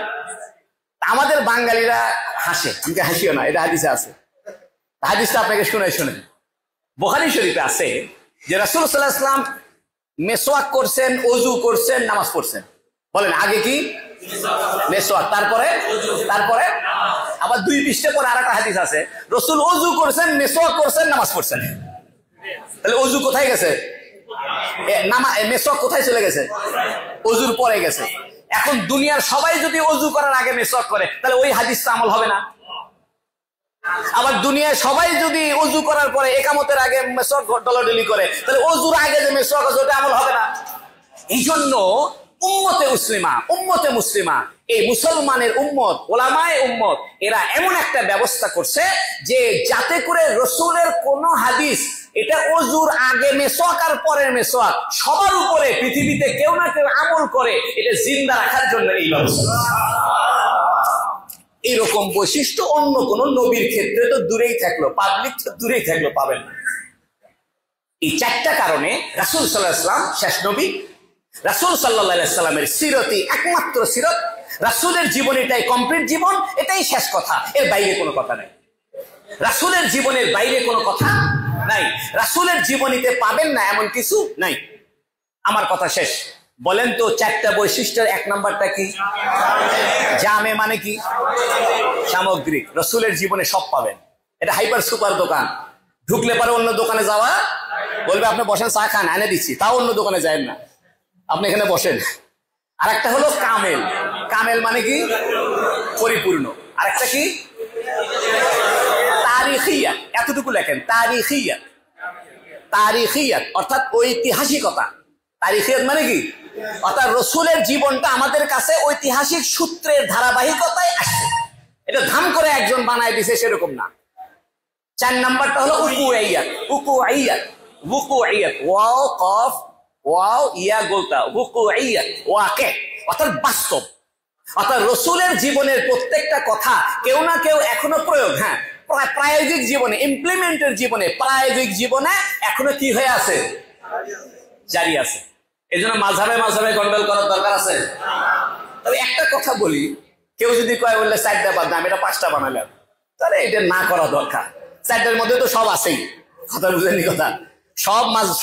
[SPEAKER 1] আমাদের বাঙালিরা হাসে, কিন্তু হাসিও না, এটা হাদিসে আছে। হাদিসটা আপনাকে শুনে বুখারী শরীফে আছে যে রাসূল সাল্লাল্লাহু আলাইহি ওয়াসাল্লাম মেসওয়াক করছেন, ওযু করছেন, নামাজ পড়ছেন। বলেন আগে কি? মেসওয়াক, তারপরে আবার 2 পৃষ্ঠা পরে আরেকটা হাদিস আছে, রাসূল ওযু করছেন, মেসওয়াক করছেন, নামাজ পড়ছেন। তাহলে ওযু কোথায় গেছে? মেসওয়াক কোথায় চলে গেছে? ওযুর পরে গেছে। এখন দুনিয়ার সবাই যদি ওযু করার আগে মেসওয়াক করে, তাহলে ওই হাদিসটা আমল হবে না। আবার দুনিয়ায় সবাই যদি ওযু করার পরে একামতের আগে মেসওয়াক ডলাডলি করে, তাহলে ওযুর আগে যে মেসওয়াক আছে ওটা আমল হবে না। এই জন্য উম্মতে মুসলিমা, এই মুসলমানের উম্মত, ওলামায়ে উম্মত, এরা এমন একটা ব্যবস্থা করছে যে যাতে করে রাসূলের কোন হাদিস এটা ওযুর আগে মেসওয়াক আর পরের মেসওয়াক সবার উপরে পৃথিবীতে কেউ না কেউ আমল করে, এটা জিন্দা রাখার জন্য এই ব্যবস্থা। এইরকম বৈশিষ্ট্য অন্য কোন নবীর ক্ষেত্রে তো দূরেই থাকলো, পাবলিক তো দূরেই থাকলো, পাবেন না। এই 4টা কারণে রাসূল সাল্লাল্লাহু আলাইহি ওয়াসাল্লাম শেষ নবী। রাসূল সাল্লাল্লাহু আলাইহি ওয়াসাল্লামের সিরতই একমাত্র সিরত। রাসূলের জীবন এটাই কমপ্লিট জীবন, এটাই শেষ কথা, এর বাইরে কোনো কথা নাই। রাসূলের জীবনের বাইরে কোনো কথা নাই। রাসূলের জীবনীতে পাবেন না এমন কিছু নাই। আমার কথা শেষ। বলেন তো 4টা বৈশিষ্ট্যের 1 নাম্বারটা কি? জামে মানে কি? সামগ্রিক। রাসূলের জীবনে সব পাবেন। এটা হাইপার সুপার দোকান, ঢুকলে পরে অন্য দোকানে যাওয়া, বলবে আপনি বসেন চা খান, এনে দিচ্ছি, তাও অন্য দোকানে যাবেন না, আপনি এখানে বসেন। আর একটা হলো কামেল। কামেল মানে কি? পরিপূর্ণ। আর একটা কি? তারিখিয়াত। এতটুকু লেখেন, তারিখিয়াত অর্থাৎ ঐতিহাসিকতা। তারিখিয়াত মানে কি? অর্থাৎ রাসূলের জীবনটা আমাদের কাছে ঐতিহাসিক সূত্রের ধারাবাহিকতায় আসছে, এটা ধাম করে একজন বানায় দিছে সেরকম না। 4 নাম্বারটা হলো উকুইয়াত। ওয়াও কফ ওয়াও ইয়া গোলতা, উকুইয়াত ওয়াকে, অর্থাৎ বাস্তব। অর্থাৎ রাসূলের জীবনের প্রত্যেকটা কথা কেউ না কেউ এখনো প্রয়োগ, হ্যাঁ, প্রায়োগিক জীবনে, ইমপ্লিমেন্টের জীবনে, প্রায়োগিক জীবনে এখনো কি হয়ে আছে? জারি আছে। এই জন্য মাঝহাবে গন্ডগোল করার দরকার আছে। তবে একটা কথা বলি, কেউ যদি কয় বললে 4টা বাদ না, আমি এটা 5টা বানালাম, তাহলে এটা না করা দরকার। 4টার মধ্যে তো সব আছেই, কথা বুঝলেনি? কথা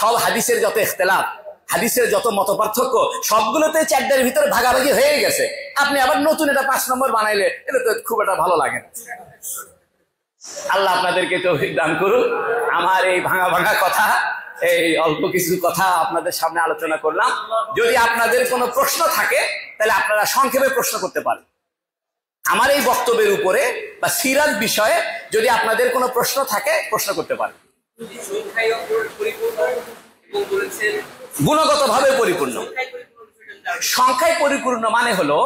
[SPEAKER 1] সব হাদিসের যত ইখতিলাফ, হাদিসের যত মত পার্থক্য, সবগুলোতে 4টার ভিতরে ভাগাভাগি হয়ে গেছে। আপনি আবার নতুন এটা 5 নম্বর বানাইলে এটা তো খুব একটা ভালো লাগে না। আল্লাহ আপনাদেরকে তৌফিক দান করুন। আমার এই ভাঙা কথা, এই অল্প কিছু কথা আপনাদের সামনে আলোচনা করলাম। যদি আপনাদের কোনো প্রশ্ন থাকে তাহলে আপনারা সংক্ষেপে প্রশ্ন করতে পারেন আমার এই বক্তব্যের উপরে, বা সিরাত বিষয়ে যদি আপনাদের কোনো প্রশ্ন থাকে প্রশ্ন করতে পারেন। গুণগতভাবে পরিপূর্ণ। সংখ্যায় পরিপূর্ণ মানে হলো,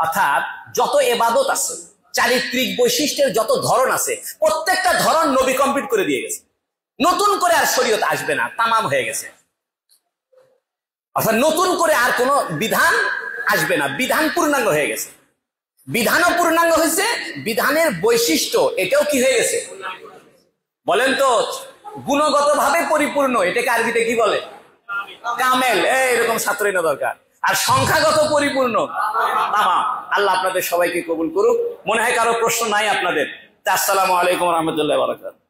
[SPEAKER 1] অর্থাৎ যত ইবাদত আছে, চারিত্রিক বৈশিষ্ট্যের যত ধরন আছে, প্রত্যেকটা ধরন নবী কমপ্লিট করে দিয়ে গেছে। নতুন করে আর শরীয়ত আসবে না, তামাম হয়ে গেছে। অর্থাৎ নতুন করে আর কোনো বিধান আসবে না, বিধান পূর্ণাঙ্গ হয়ে গেছে। বিধানও পূর্ণাঙ্গ হয়েছে, বিধানের বৈশিষ্ট্য এটাও কি হয়ে গেছে? বলেন তো, গুণগতভাবে পরিপূর্ণ এটাকে আরবিতে কি বলে? কামেল। এরকম ছাত্রই না দরকার। আর সংখ্যাগত পরিপূর্ণ তামাম। আল্লাহ আপনাদের সবাইকে কবুল করুক। মনে হয় কারো প্রশ্ন নাই আপনাদের? আসসালামু আলাইকুম রহমতুল্লাহ বারাকাতুহু।